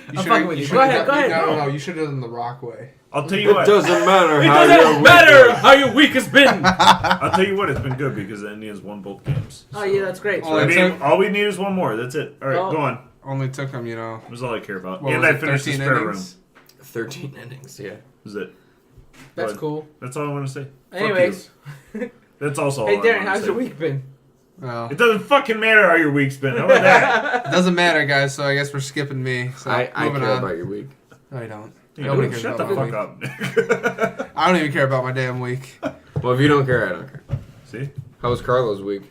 [SPEAKER 3] I'm fucking with you. Go ahead, go ahead.
[SPEAKER 2] No. You should have done the Rock way.
[SPEAKER 1] I'll tell you what.
[SPEAKER 4] It doesn't matter
[SPEAKER 3] It
[SPEAKER 4] how your
[SPEAKER 3] doesn't
[SPEAKER 4] week
[SPEAKER 3] matter
[SPEAKER 4] goes.
[SPEAKER 3] how your week has been.
[SPEAKER 1] I'll tell you what. It's been good because the Indians won both games.
[SPEAKER 3] Oh yeah, that's great.
[SPEAKER 2] Oh,
[SPEAKER 1] I
[SPEAKER 2] it
[SPEAKER 1] mean,
[SPEAKER 2] took-
[SPEAKER 1] all we need is one more. That's it. All right,
[SPEAKER 3] Oh.
[SPEAKER 1] go on.
[SPEAKER 2] Only took him,
[SPEAKER 1] That's all I care about.
[SPEAKER 2] what
[SPEAKER 1] and
[SPEAKER 2] was
[SPEAKER 1] I
[SPEAKER 2] it,
[SPEAKER 1] finished the
[SPEAKER 2] 13
[SPEAKER 1] spare
[SPEAKER 2] innings?
[SPEAKER 4] 13 innings, yeah.
[SPEAKER 1] That's it.
[SPEAKER 3] That's
[SPEAKER 1] But
[SPEAKER 3] cool.
[SPEAKER 1] That's all I want to say. Fuck
[SPEAKER 3] Anyways,
[SPEAKER 1] you. That's also
[SPEAKER 3] hey
[SPEAKER 1] all I
[SPEAKER 3] Darren,
[SPEAKER 1] wanna
[SPEAKER 3] how's
[SPEAKER 1] say.
[SPEAKER 3] your week been?
[SPEAKER 2] Well,
[SPEAKER 1] It doesn't fucking matter how your week's been. How about that?
[SPEAKER 2] it doesn't matter, guys. So I guess we're skipping me. So
[SPEAKER 4] I
[SPEAKER 2] moving
[SPEAKER 4] care
[SPEAKER 2] on.
[SPEAKER 4] about your week.
[SPEAKER 2] No, you don't.
[SPEAKER 1] Dude,
[SPEAKER 2] Nobody cares
[SPEAKER 1] shut the
[SPEAKER 2] about my
[SPEAKER 1] fuck
[SPEAKER 2] week.
[SPEAKER 1] up.
[SPEAKER 2] I don't even care about my damn week.
[SPEAKER 4] Well, if you don't care, I don't care.
[SPEAKER 1] See?
[SPEAKER 4] How was Carlo's week?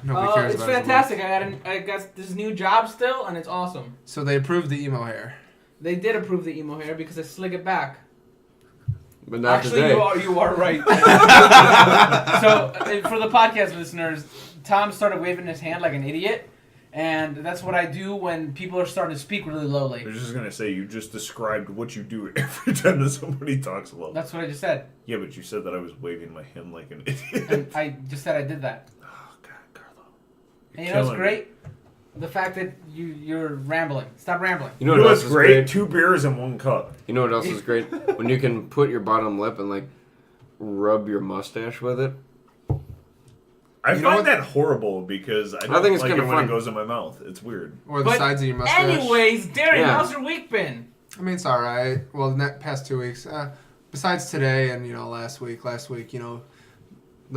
[SPEAKER 2] Nobody cares
[SPEAKER 3] It's
[SPEAKER 2] about his
[SPEAKER 3] fantastic. I got this new job still, and it's awesome.
[SPEAKER 2] week. So they approved the emo hair.
[SPEAKER 3] They did approve the emo hair because I slick it back.
[SPEAKER 4] But not
[SPEAKER 3] Actually,
[SPEAKER 4] today.
[SPEAKER 3] you are right. So for the podcast listeners, Tom started waving his hand like an idiot, and that's what I do when people are starting to speak really
[SPEAKER 1] I
[SPEAKER 3] lowly.
[SPEAKER 1] was just gonna say you just described what you do every time that somebody talks low.
[SPEAKER 3] That's what I just said,
[SPEAKER 1] Yeah, but you said that I was waving my hand like an idiot.
[SPEAKER 3] and I just said I did that.
[SPEAKER 1] Oh God, Carlo.
[SPEAKER 3] And you know what's
[SPEAKER 1] killing me.
[SPEAKER 3] great? The fact that you're rambling. Stop rambling.
[SPEAKER 4] You know
[SPEAKER 1] You know
[SPEAKER 4] what
[SPEAKER 1] what's
[SPEAKER 4] else is
[SPEAKER 1] great?
[SPEAKER 4] great?
[SPEAKER 1] 2 beers in 1 cup.
[SPEAKER 4] You know what else is great? When you can put your bottom lip and, like, rub your mustache with it.
[SPEAKER 1] I
[SPEAKER 2] You know
[SPEAKER 1] find
[SPEAKER 2] what?
[SPEAKER 1] that horrible because I don't
[SPEAKER 4] think it's
[SPEAKER 1] like it
[SPEAKER 4] kinda
[SPEAKER 1] when
[SPEAKER 4] fun.
[SPEAKER 1] it goes in my mouth. It's weird.
[SPEAKER 2] Or the
[SPEAKER 3] But
[SPEAKER 2] sides of your mustache.
[SPEAKER 3] Anyways, Darren,
[SPEAKER 4] Yeah.
[SPEAKER 3] how's your week been?
[SPEAKER 2] I mean, it's all right. Well, the past 2 weeks, besides today and last week, the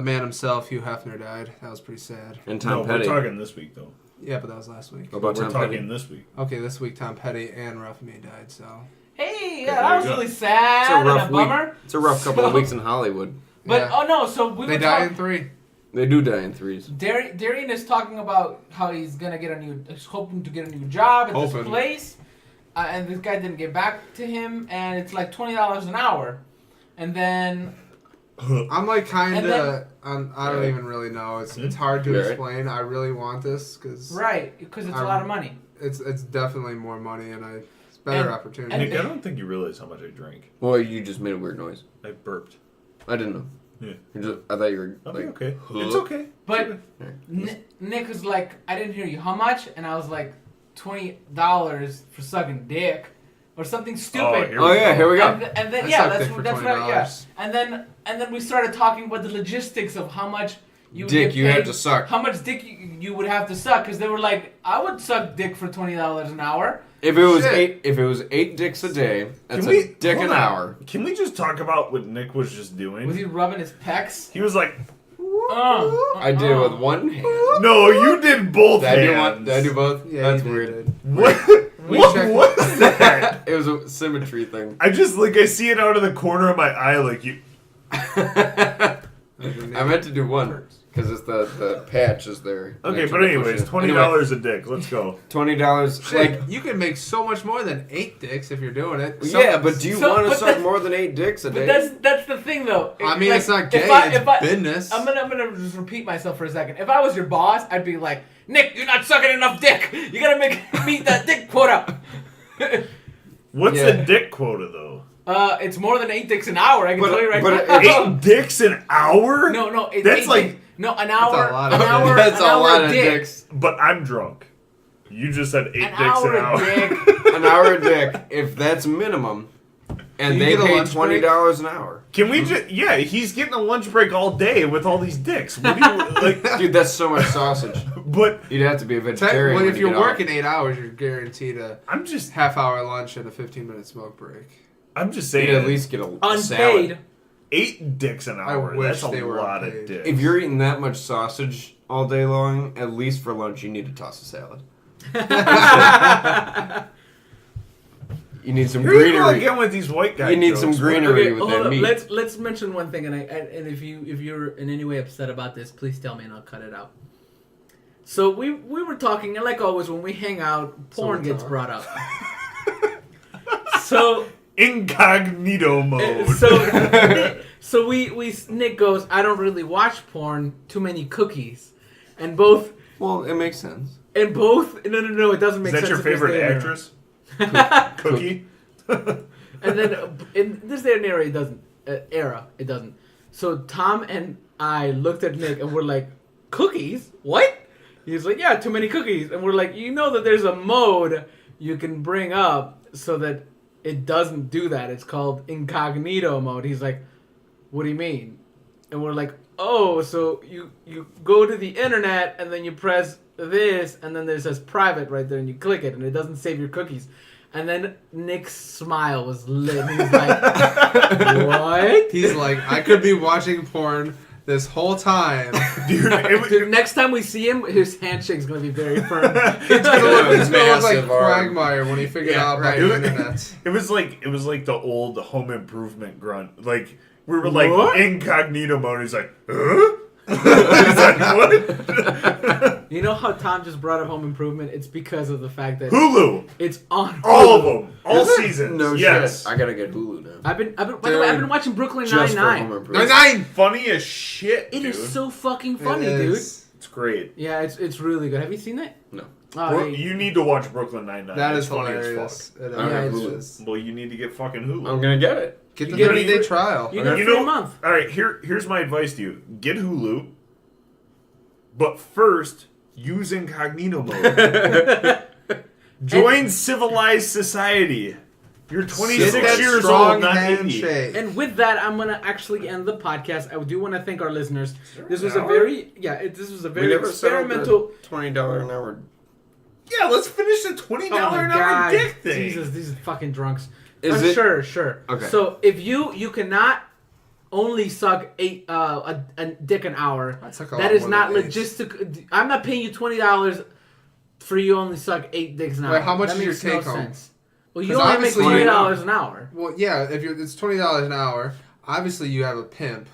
[SPEAKER 2] man himself, Hugh Hefner, died. That was pretty sad.
[SPEAKER 4] And
[SPEAKER 1] No,
[SPEAKER 4] Tom Petty.
[SPEAKER 1] we're talking this week though.
[SPEAKER 2] Yeah, but that was last week.
[SPEAKER 4] What about
[SPEAKER 1] We're
[SPEAKER 4] Tom
[SPEAKER 1] talking
[SPEAKER 4] Petty?
[SPEAKER 1] this week.
[SPEAKER 2] Okay, this week Tom Petty and Ralphie May died. So
[SPEAKER 3] Hey,
[SPEAKER 1] Yeah,
[SPEAKER 3] yeah, that
[SPEAKER 1] there
[SPEAKER 3] was
[SPEAKER 1] you go.
[SPEAKER 3] really
[SPEAKER 4] It's
[SPEAKER 3] sad
[SPEAKER 4] a
[SPEAKER 3] and
[SPEAKER 4] rough
[SPEAKER 3] a
[SPEAKER 4] week.
[SPEAKER 3] bummer.
[SPEAKER 4] It's a rough couple of
[SPEAKER 3] So-
[SPEAKER 4] weeks in Hollywood.
[SPEAKER 3] But
[SPEAKER 2] yeah.
[SPEAKER 3] oh no, so we
[SPEAKER 2] They
[SPEAKER 3] were
[SPEAKER 2] die
[SPEAKER 3] talking.
[SPEAKER 2] in 3.
[SPEAKER 4] They do die in threes.
[SPEAKER 3] Darian is talking about how he's hoping to get a new job at this
[SPEAKER 2] Hoping.
[SPEAKER 3] place, and this guy didn't get back to him, and it's like $20 an hour, and then
[SPEAKER 2] I'm like kind
[SPEAKER 3] And
[SPEAKER 2] of. I don't
[SPEAKER 4] Yeah.
[SPEAKER 2] even really know. It's hard to
[SPEAKER 4] Yeah, right.
[SPEAKER 2] explain. I really want this because
[SPEAKER 3] right because it's a lot of money.
[SPEAKER 2] it's definitely more money and it's better
[SPEAKER 3] And-
[SPEAKER 2] opportunity.
[SPEAKER 3] and-
[SPEAKER 1] Nick, I don't think you realize how much I drink.
[SPEAKER 4] Well, you just made a weird noise.
[SPEAKER 1] I burped.
[SPEAKER 4] I didn't know.
[SPEAKER 1] Yeah.
[SPEAKER 4] I thought you were
[SPEAKER 1] I'll
[SPEAKER 4] like,
[SPEAKER 1] be okay.
[SPEAKER 4] huh?
[SPEAKER 1] It's okay.
[SPEAKER 3] But Nick was like, I didn't hear you. How much? And I was like, $20 for sucking dick, or something stupid.
[SPEAKER 1] here
[SPEAKER 4] Oh yeah, here we go.
[SPEAKER 3] And then
[SPEAKER 2] I
[SPEAKER 3] yeah,
[SPEAKER 2] sucked
[SPEAKER 3] that's
[SPEAKER 2] dick for
[SPEAKER 3] right. Yeah.
[SPEAKER 2] $20.
[SPEAKER 3] And then we started talking about the logistics of how much you would
[SPEAKER 4] Dick
[SPEAKER 3] get
[SPEAKER 4] you have
[SPEAKER 3] paid
[SPEAKER 4] to suck.
[SPEAKER 3] how much dick you would have to suck, because they were like, I would suck dick for $20 an hour.
[SPEAKER 4] If it was
[SPEAKER 2] Shit.
[SPEAKER 4] if it was 8 dicks a day, that's
[SPEAKER 1] Can
[SPEAKER 4] a
[SPEAKER 1] we
[SPEAKER 4] dick
[SPEAKER 1] hold
[SPEAKER 4] an
[SPEAKER 1] on.
[SPEAKER 4] hour.
[SPEAKER 1] Can we just talk about what Nick was just doing?
[SPEAKER 3] Was he rubbing his pecs?
[SPEAKER 1] He was like,
[SPEAKER 4] I did it with one hand.
[SPEAKER 1] no, you did both
[SPEAKER 4] Did I do
[SPEAKER 1] hands.
[SPEAKER 4] one? Did I do both?
[SPEAKER 2] Yeah,
[SPEAKER 4] That's
[SPEAKER 2] you
[SPEAKER 4] weird.
[SPEAKER 2] did.
[SPEAKER 1] What?
[SPEAKER 2] We
[SPEAKER 1] What
[SPEAKER 2] checked-
[SPEAKER 1] was that?
[SPEAKER 4] It was a symmetry thing.
[SPEAKER 1] I just like I see it out of the corner of my eye, like you.
[SPEAKER 4] I meant to do one because it's the patch is there.
[SPEAKER 1] Okay,
[SPEAKER 4] Next
[SPEAKER 1] but
[SPEAKER 4] to the
[SPEAKER 1] anyways,
[SPEAKER 4] cushion. Anyway,
[SPEAKER 1] $20 a dick. Let's go.
[SPEAKER 4] $20.
[SPEAKER 2] Shit,
[SPEAKER 4] Like,
[SPEAKER 2] you can make so much more than 8 dicks if you're doing it.
[SPEAKER 4] yeah, but do you
[SPEAKER 3] So-
[SPEAKER 4] want to
[SPEAKER 3] but
[SPEAKER 4] suck
[SPEAKER 3] that's-
[SPEAKER 4] more than 8 dicks a day?
[SPEAKER 3] But that's the thing, though.
[SPEAKER 2] I mean,
[SPEAKER 3] Like,
[SPEAKER 2] it's not gay.
[SPEAKER 3] if
[SPEAKER 2] It's business.
[SPEAKER 3] I'm gonna just repeat myself for a second. If I was your boss, I'd be like, Nick, you're not sucking enough dick. You gotta meet that dick quota.
[SPEAKER 1] What's
[SPEAKER 4] Yeah.
[SPEAKER 1] the dick quota though?
[SPEAKER 3] It's more than 8 dicks an hour. I can
[SPEAKER 4] But-
[SPEAKER 3] tell you right
[SPEAKER 4] but
[SPEAKER 3] now.
[SPEAKER 1] 8 dicks an hour?
[SPEAKER 3] No, it's
[SPEAKER 1] That's
[SPEAKER 3] 8
[SPEAKER 1] like-
[SPEAKER 3] dicks. No, an hour.
[SPEAKER 2] a lot
[SPEAKER 3] An
[SPEAKER 2] of
[SPEAKER 3] hour.
[SPEAKER 4] That's
[SPEAKER 3] an
[SPEAKER 4] a
[SPEAKER 3] hour
[SPEAKER 4] lot of
[SPEAKER 3] dick.
[SPEAKER 4] dicks.
[SPEAKER 1] But I'm drunk. You just said 8
[SPEAKER 3] An
[SPEAKER 1] dicks
[SPEAKER 3] hour
[SPEAKER 1] an hour.
[SPEAKER 3] dick.
[SPEAKER 4] An hour a dick, if that's minimum, and
[SPEAKER 2] You
[SPEAKER 4] they
[SPEAKER 2] get a
[SPEAKER 4] pay
[SPEAKER 2] lunch break?
[SPEAKER 4] $20 an hour.
[SPEAKER 1] Can we just? Yeah, he's getting a lunch break all day with all these dicks. What do you like?
[SPEAKER 4] Dude, that's so much sausage.
[SPEAKER 1] But
[SPEAKER 4] You'd have to be a vegetarian.
[SPEAKER 2] Technically,
[SPEAKER 4] when
[SPEAKER 2] if
[SPEAKER 4] you
[SPEAKER 2] you're
[SPEAKER 4] get off.
[SPEAKER 2] working 8 hours, you're guaranteed a
[SPEAKER 1] I'm just
[SPEAKER 2] half-hour lunch and a 15-minute smoke break.
[SPEAKER 1] saying.
[SPEAKER 4] you'd at least get a
[SPEAKER 3] Unpaid.
[SPEAKER 4] salad.
[SPEAKER 1] 8 dicks an hour.
[SPEAKER 2] wish
[SPEAKER 1] That's
[SPEAKER 2] they
[SPEAKER 1] a
[SPEAKER 2] were
[SPEAKER 1] lot of
[SPEAKER 2] unpaid.
[SPEAKER 1] dicks.
[SPEAKER 4] If you're eating that much sausage all day long, at least for lunch, you need to toss a salad. You need some
[SPEAKER 1] Here you go
[SPEAKER 4] greenery.
[SPEAKER 1] again with these white guys.
[SPEAKER 4] You need some greenery
[SPEAKER 3] Okay,
[SPEAKER 4] with
[SPEAKER 3] hold
[SPEAKER 4] that
[SPEAKER 3] up.
[SPEAKER 4] meat.
[SPEAKER 3] Let's mention one thing, and if you're in any way upset about this, please tell me and I'll cut it out. So we were talking, and like always, when we hang out, porn
[SPEAKER 2] we
[SPEAKER 3] gets
[SPEAKER 2] talk.
[SPEAKER 3] brought up. So
[SPEAKER 1] Incognito mode.
[SPEAKER 3] so we Nick goes, I don't really watch porn, too many cookies, and both
[SPEAKER 4] Well, it makes sense.
[SPEAKER 3] no, it doesn't make
[SPEAKER 1] Is that
[SPEAKER 3] sense.
[SPEAKER 1] your
[SPEAKER 3] if it's
[SPEAKER 1] favorite
[SPEAKER 3] there.
[SPEAKER 1] actress? Cookie?
[SPEAKER 3] And then in this day and era, it doesn't. So Tom and I looked at Nick and we're like, cookies? What? He's like, yeah, too many cookies. And we're like, you know that there's a mode you can bring up so that it doesn't do that. It's called incognito mode. He's like, what do you mean? And we're like, oh, so you go to the internet and then you press this and then there says private right there and you click it and it doesn't save your cookies. And then Nick's smile was lit. He's like, what?
[SPEAKER 2] He's like, I could be watching porn this whole time.
[SPEAKER 1] Dude,
[SPEAKER 3] Dude, next time we see him, his handshake's going to be very firm.
[SPEAKER 2] It's gonna look like
[SPEAKER 4] Massive arm.
[SPEAKER 2] Quagmire when he figured
[SPEAKER 3] Yeah,
[SPEAKER 2] out about
[SPEAKER 3] right.
[SPEAKER 2] the internet.
[SPEAKER 1] it was like the old Home Improvement grunt. Like we were like
[SPEAKER 3] What?
[SPEAKER 1] incognito mode. He's like, huh? He's like, what?
[SPEAKER 3] You know how Tom just brought up Home Improvement? It's because of the fact that
[SPEAKER 1] Hulu,
[SPEAKER 3] it's on
[SPEAKER 1] all of
[SPEAKER 3] Hulu.
[SPEAKER 1] them, all
[SPEAKER 4] Is it?
[SPEAKER 1] seasons.
[SPEAKER 4] No
[SPEAKER 1] yes,
[SPEAKER 4] shit. I gotta get Hulu now.
[SPEAKER 3] By the way, I've been watching Brooklyn
[SPEAKER 4] Just for Home
[SPEAKER 3] Nine-Nine.
[SPEAKER 4] Improvement.
[SPEAKER 2] 9
[SPEAKER 1] funny as shit.
[SPEAKER 3] It
[SPEAKER 1] dude.
[SPEAKER 3] is so fucking funny, dude.
[SPEAKER 1] It's great.
[SPEAKER 3] Yeah, it's really good. Have you seen it?
[SPEAKER 4] No.
[SPEAKER 3] Oh,
[SPEAKER 1] Bro,
[SPEAKER 3] hey.
[SPEAKER 1] you need to watch Brooklyn Nine-Nine.
[SPEAKER 2] That
[SPEAKER 1] It's
[SPEAKER 2] is
[SPEAKER 1] funny
[SPEAKER 2] hilarious.
[SPEAKER 1] as
[SPEAKER 2] It
[SPEAKER 4] I don't have
[SPEAKER 2] is.
[SPEAKER 1] fuck. Well, you need to get fucking Hulu.
[SPEAKER 4] I'm gonna get it.
[SPEAKER 2] Get the
[SPEAKER 3] You get
[SPEAKER 2] 30-day
[SPEAKER 1] it.
[SPEAKER 2] trial.
[SPEAKER 3] You get
[SPEAKER 1] You
[SPEAKER 3] it for
[SPEAKER 1] know-
[SPEAKER 3] a month.
[SPEAKER 1] All right, here's my advice to you: get Hulu, but first use incognito mode. Join civilized society. You're 26
[SPEAKER 2] Get that
[SPEAKER 1] years
[SPEAKER 2] strong
[SPEAKER 1] old, not 80.
[SPEAKER 2] handshake.
[SPEAKER 3] And with that, I'm gonna actually end the podcast. I do want to thank our listeners. This was a
[SPEAKER 1] hour?
[SPEAKER 3] very
[SPEAKER 4] We never settled
[SPEAKER 3] experimental.
[SPEAKER 4] the $20 an hour.
[SPEAKER 1] Yeah, let's finish the $20
[SPEAKER 3] Oh my
[SPEAKER 1] an hour
[SPEAKER 3] God.
[SPEAKER 1] dick thing.
[SPEAKER 3] Jesus, these fucking drunks.
[SPEAKER 4] Is it?
[SPEAKER 3] Sure.
[SPEAKER 4] Okay.
[SPEAKER 3] So if you cannot only suck a dick an hour,
[SPEAKER 2] I took a
[SPEAKER 3] that
[SPEAKER 2] lot
[SPEAKER 3] is
[SPEAKER 2] more
[SPEAKER 3] not
[SPEAKER 2] than eight.
[SPEAKER 3] logistic. I'm not paying you $20 for you only suck 8 dicks an hour.
[SPEAKER 2] Wait, how much
[SPEAKER 3] that
[SPEAKER 2] is your
[SPEAKER 3] makes no
[SPEAKER 2] take home?
[SPEAKER 3] sense. Well, you
[SPEAKER 2] 'Cause
[SPEAKER 3] only make
[SPEAKER 2] obviously
[SPEAKER 3] $20
[SPEAKER 4] you-
[SPEAKER 3] an hour.
[SPEAKER 2] Well, yeah, if it's $20 an hour, obviously you have a pimp.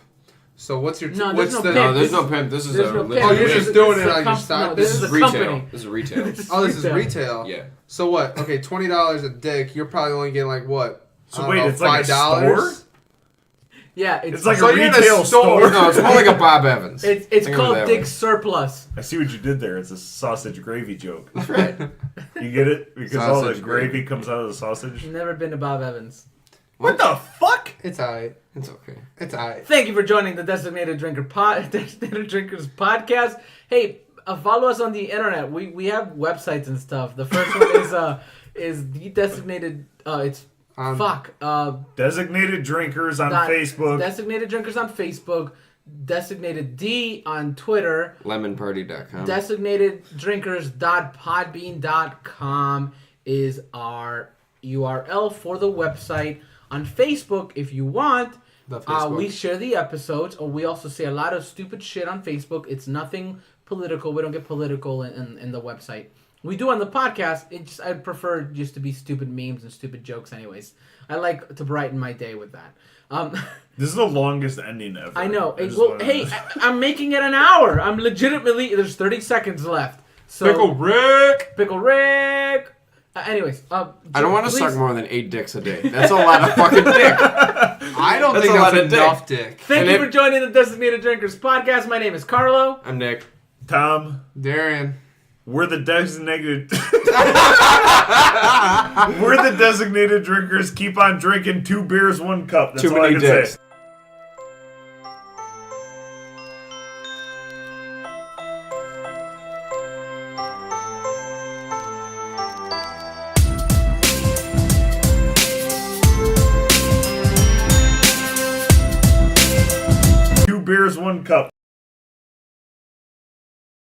[SPEAKER 2] So what's your
[SPEAKER 3] No,
[SPEAKER 2] what's
[SPEAKER 3] there's no
[SPEAKER 2] the
[SPEAKER 3] pimp.
[SPEAKER 4] No, there's no pimp. This is
[SPEAKER 3] There's
[SPEAKER 4] a
[SPEAKER 3] no
[SPEAKER 4] religion.
[SPEAKER 2] Oh, you're
[SPEAKER 3] This
[SPEAKER 2] just
[SPEAKER 3] is-
[SPEAKER 2] doing
[SPEAKER 3] this
[SPEAKER 2] it
[SPEAKER 3] is a
[SPEAKER 2] on your
[SPEAKER 3] comp-
[SPEAKER 2] side.
[SPEAKER 3] no,
[SPEAKER 4] This
[SPEAKER 3] this
[SPEAKER 4] is
[SPEAKER 3] is a
[SPEAKER 4] retail.
[SPEAKER 3] company.
[SPEAKER 4] This is retail.
[SPEAKER 2] Oh, this is retail.
[SPEAKER 4] Yeah.
[SPEAKER 2] So what? Okay, $20 a dick. You're probably only getting like what?
[SPEAKER 1] So
[SPEAKER 2] I don't
[SPEAKER 1] wait,
[SPEAKER 2] know,
[SPEAKER 1] it's like a store?
[SPEAKER 3] Yeah,
[SPEAKER 1] It's like
[SPEAKER 2] So
[SPEAKER 1] a
[SPEAKER 2] you're in a
[SPEAKER 1] retail
[SPEAKER 2] store.
[SPEAKER 1] store.
[SPEAKER 4] No, it's more like a Bob Evans.
[SPEAKER 3] It's
[SPEAKER 4] Think of it
[SPEAKER 3] called
[SPEAKER 4] that
[SPEAKER 3] Dick
[SPEAKER 4] way.
[SPEAKER 3] Surplus.
[SPEAKER 1] I see what you did there. It's a sausage gravy joke.
[SPEAKER 4] That's right.
[SPEAKER 1] You get it? Because all the
[SPEAKER 4] Sausage
[SPEAKER 1] gravy
[SPEAKER 4] gravy.
[SPEAKER 1] comes out of the sausage.
[SPEAKER 3] Never been to Bob Evans.
[SPEAKER 1] What the fuck?
[SPEAKER 2] It's alright.
[SPEAKER 4] It's okay.
[SPEAKER 2] It's alright.
[SPEAKER 3] Thank you for joining the Designated Drinkers podcast. Hey, follow us on the internet. We have websites and stuff. The first one is the designated. It's fuck.
[SPEAKER 1] Designated drinkers on
[SPEAKER 3] Dot-
[SPEAKER 1] Facebook.
[SPEAKER 3] Designated Drinkers on Facebook. Designated D on Twitter.
[SPEAKER 4] Lemonparty.com.
[SPEAKER 3] Designateddrinkers.podbean.com is our URL for the website. On Facebook, if you want,
[SPEAKER 2] The Facebook.
[SPEAKER 3] we share the episodes. Or we also say a lot of stupid shit on Facebook. It's nothing political. We don't get political in the website. We do on the podcast. I prefer just to be stupid memes and stupid jokes anyways. I like to brighten my day with that.
[SPEAKER 1] This is the longest ending ever.
[SPEAKER 3] I know.
[SPEAKER 1] I just
[SPEAKER 3] Well,
[SPEAKER 1] wanna-
[SPEAKER 3] hey, I'm making it an hour. I'm legitimately... There's 30 seconds left. So,
[SPEAKER 2] Pickle Rick.
[SPEAKER 3] Pickle Rick. Anyways.
[SPEAKER 4] I don't want to
[SPEAKER 3] please-
[SPEAKER 4] suck more than 8 dicks a day. That's a lot of fucking dick.
[SPEAKER 2] I don't
[SPEAKER 4] That's
[SPEAKER 2] think
[SPEAKER 4] a lot
[SPEAKER 2] that's
[SPEAKER 4] of
[SPEAKER 2] enough dick.
[SPEAKER 3] Thank
[SPEAKER 4] And
[SPEAKER 3] you
[SPEAKER 4] it-
[SPEAKER 3] for joining the Designated Drinkers podcast. My name is Carlo.
[SPEAKER 4] I'm Nick.
[SPEAKER 1] Tom,
[SPEAKER 2] Darian.
[SPEAKER 1] we're the designated. We're the designated drinkers. Keep on drinking. 2 beers, 1 cup. That's
[SPEAKER 4] Too
[SPEAKER 1] all I
[SPEAKER 4] many
[SPEAKER 1] can
[SPEAKER 4] dicks.
[SPEAKER 1] say. Beers, 1 cup.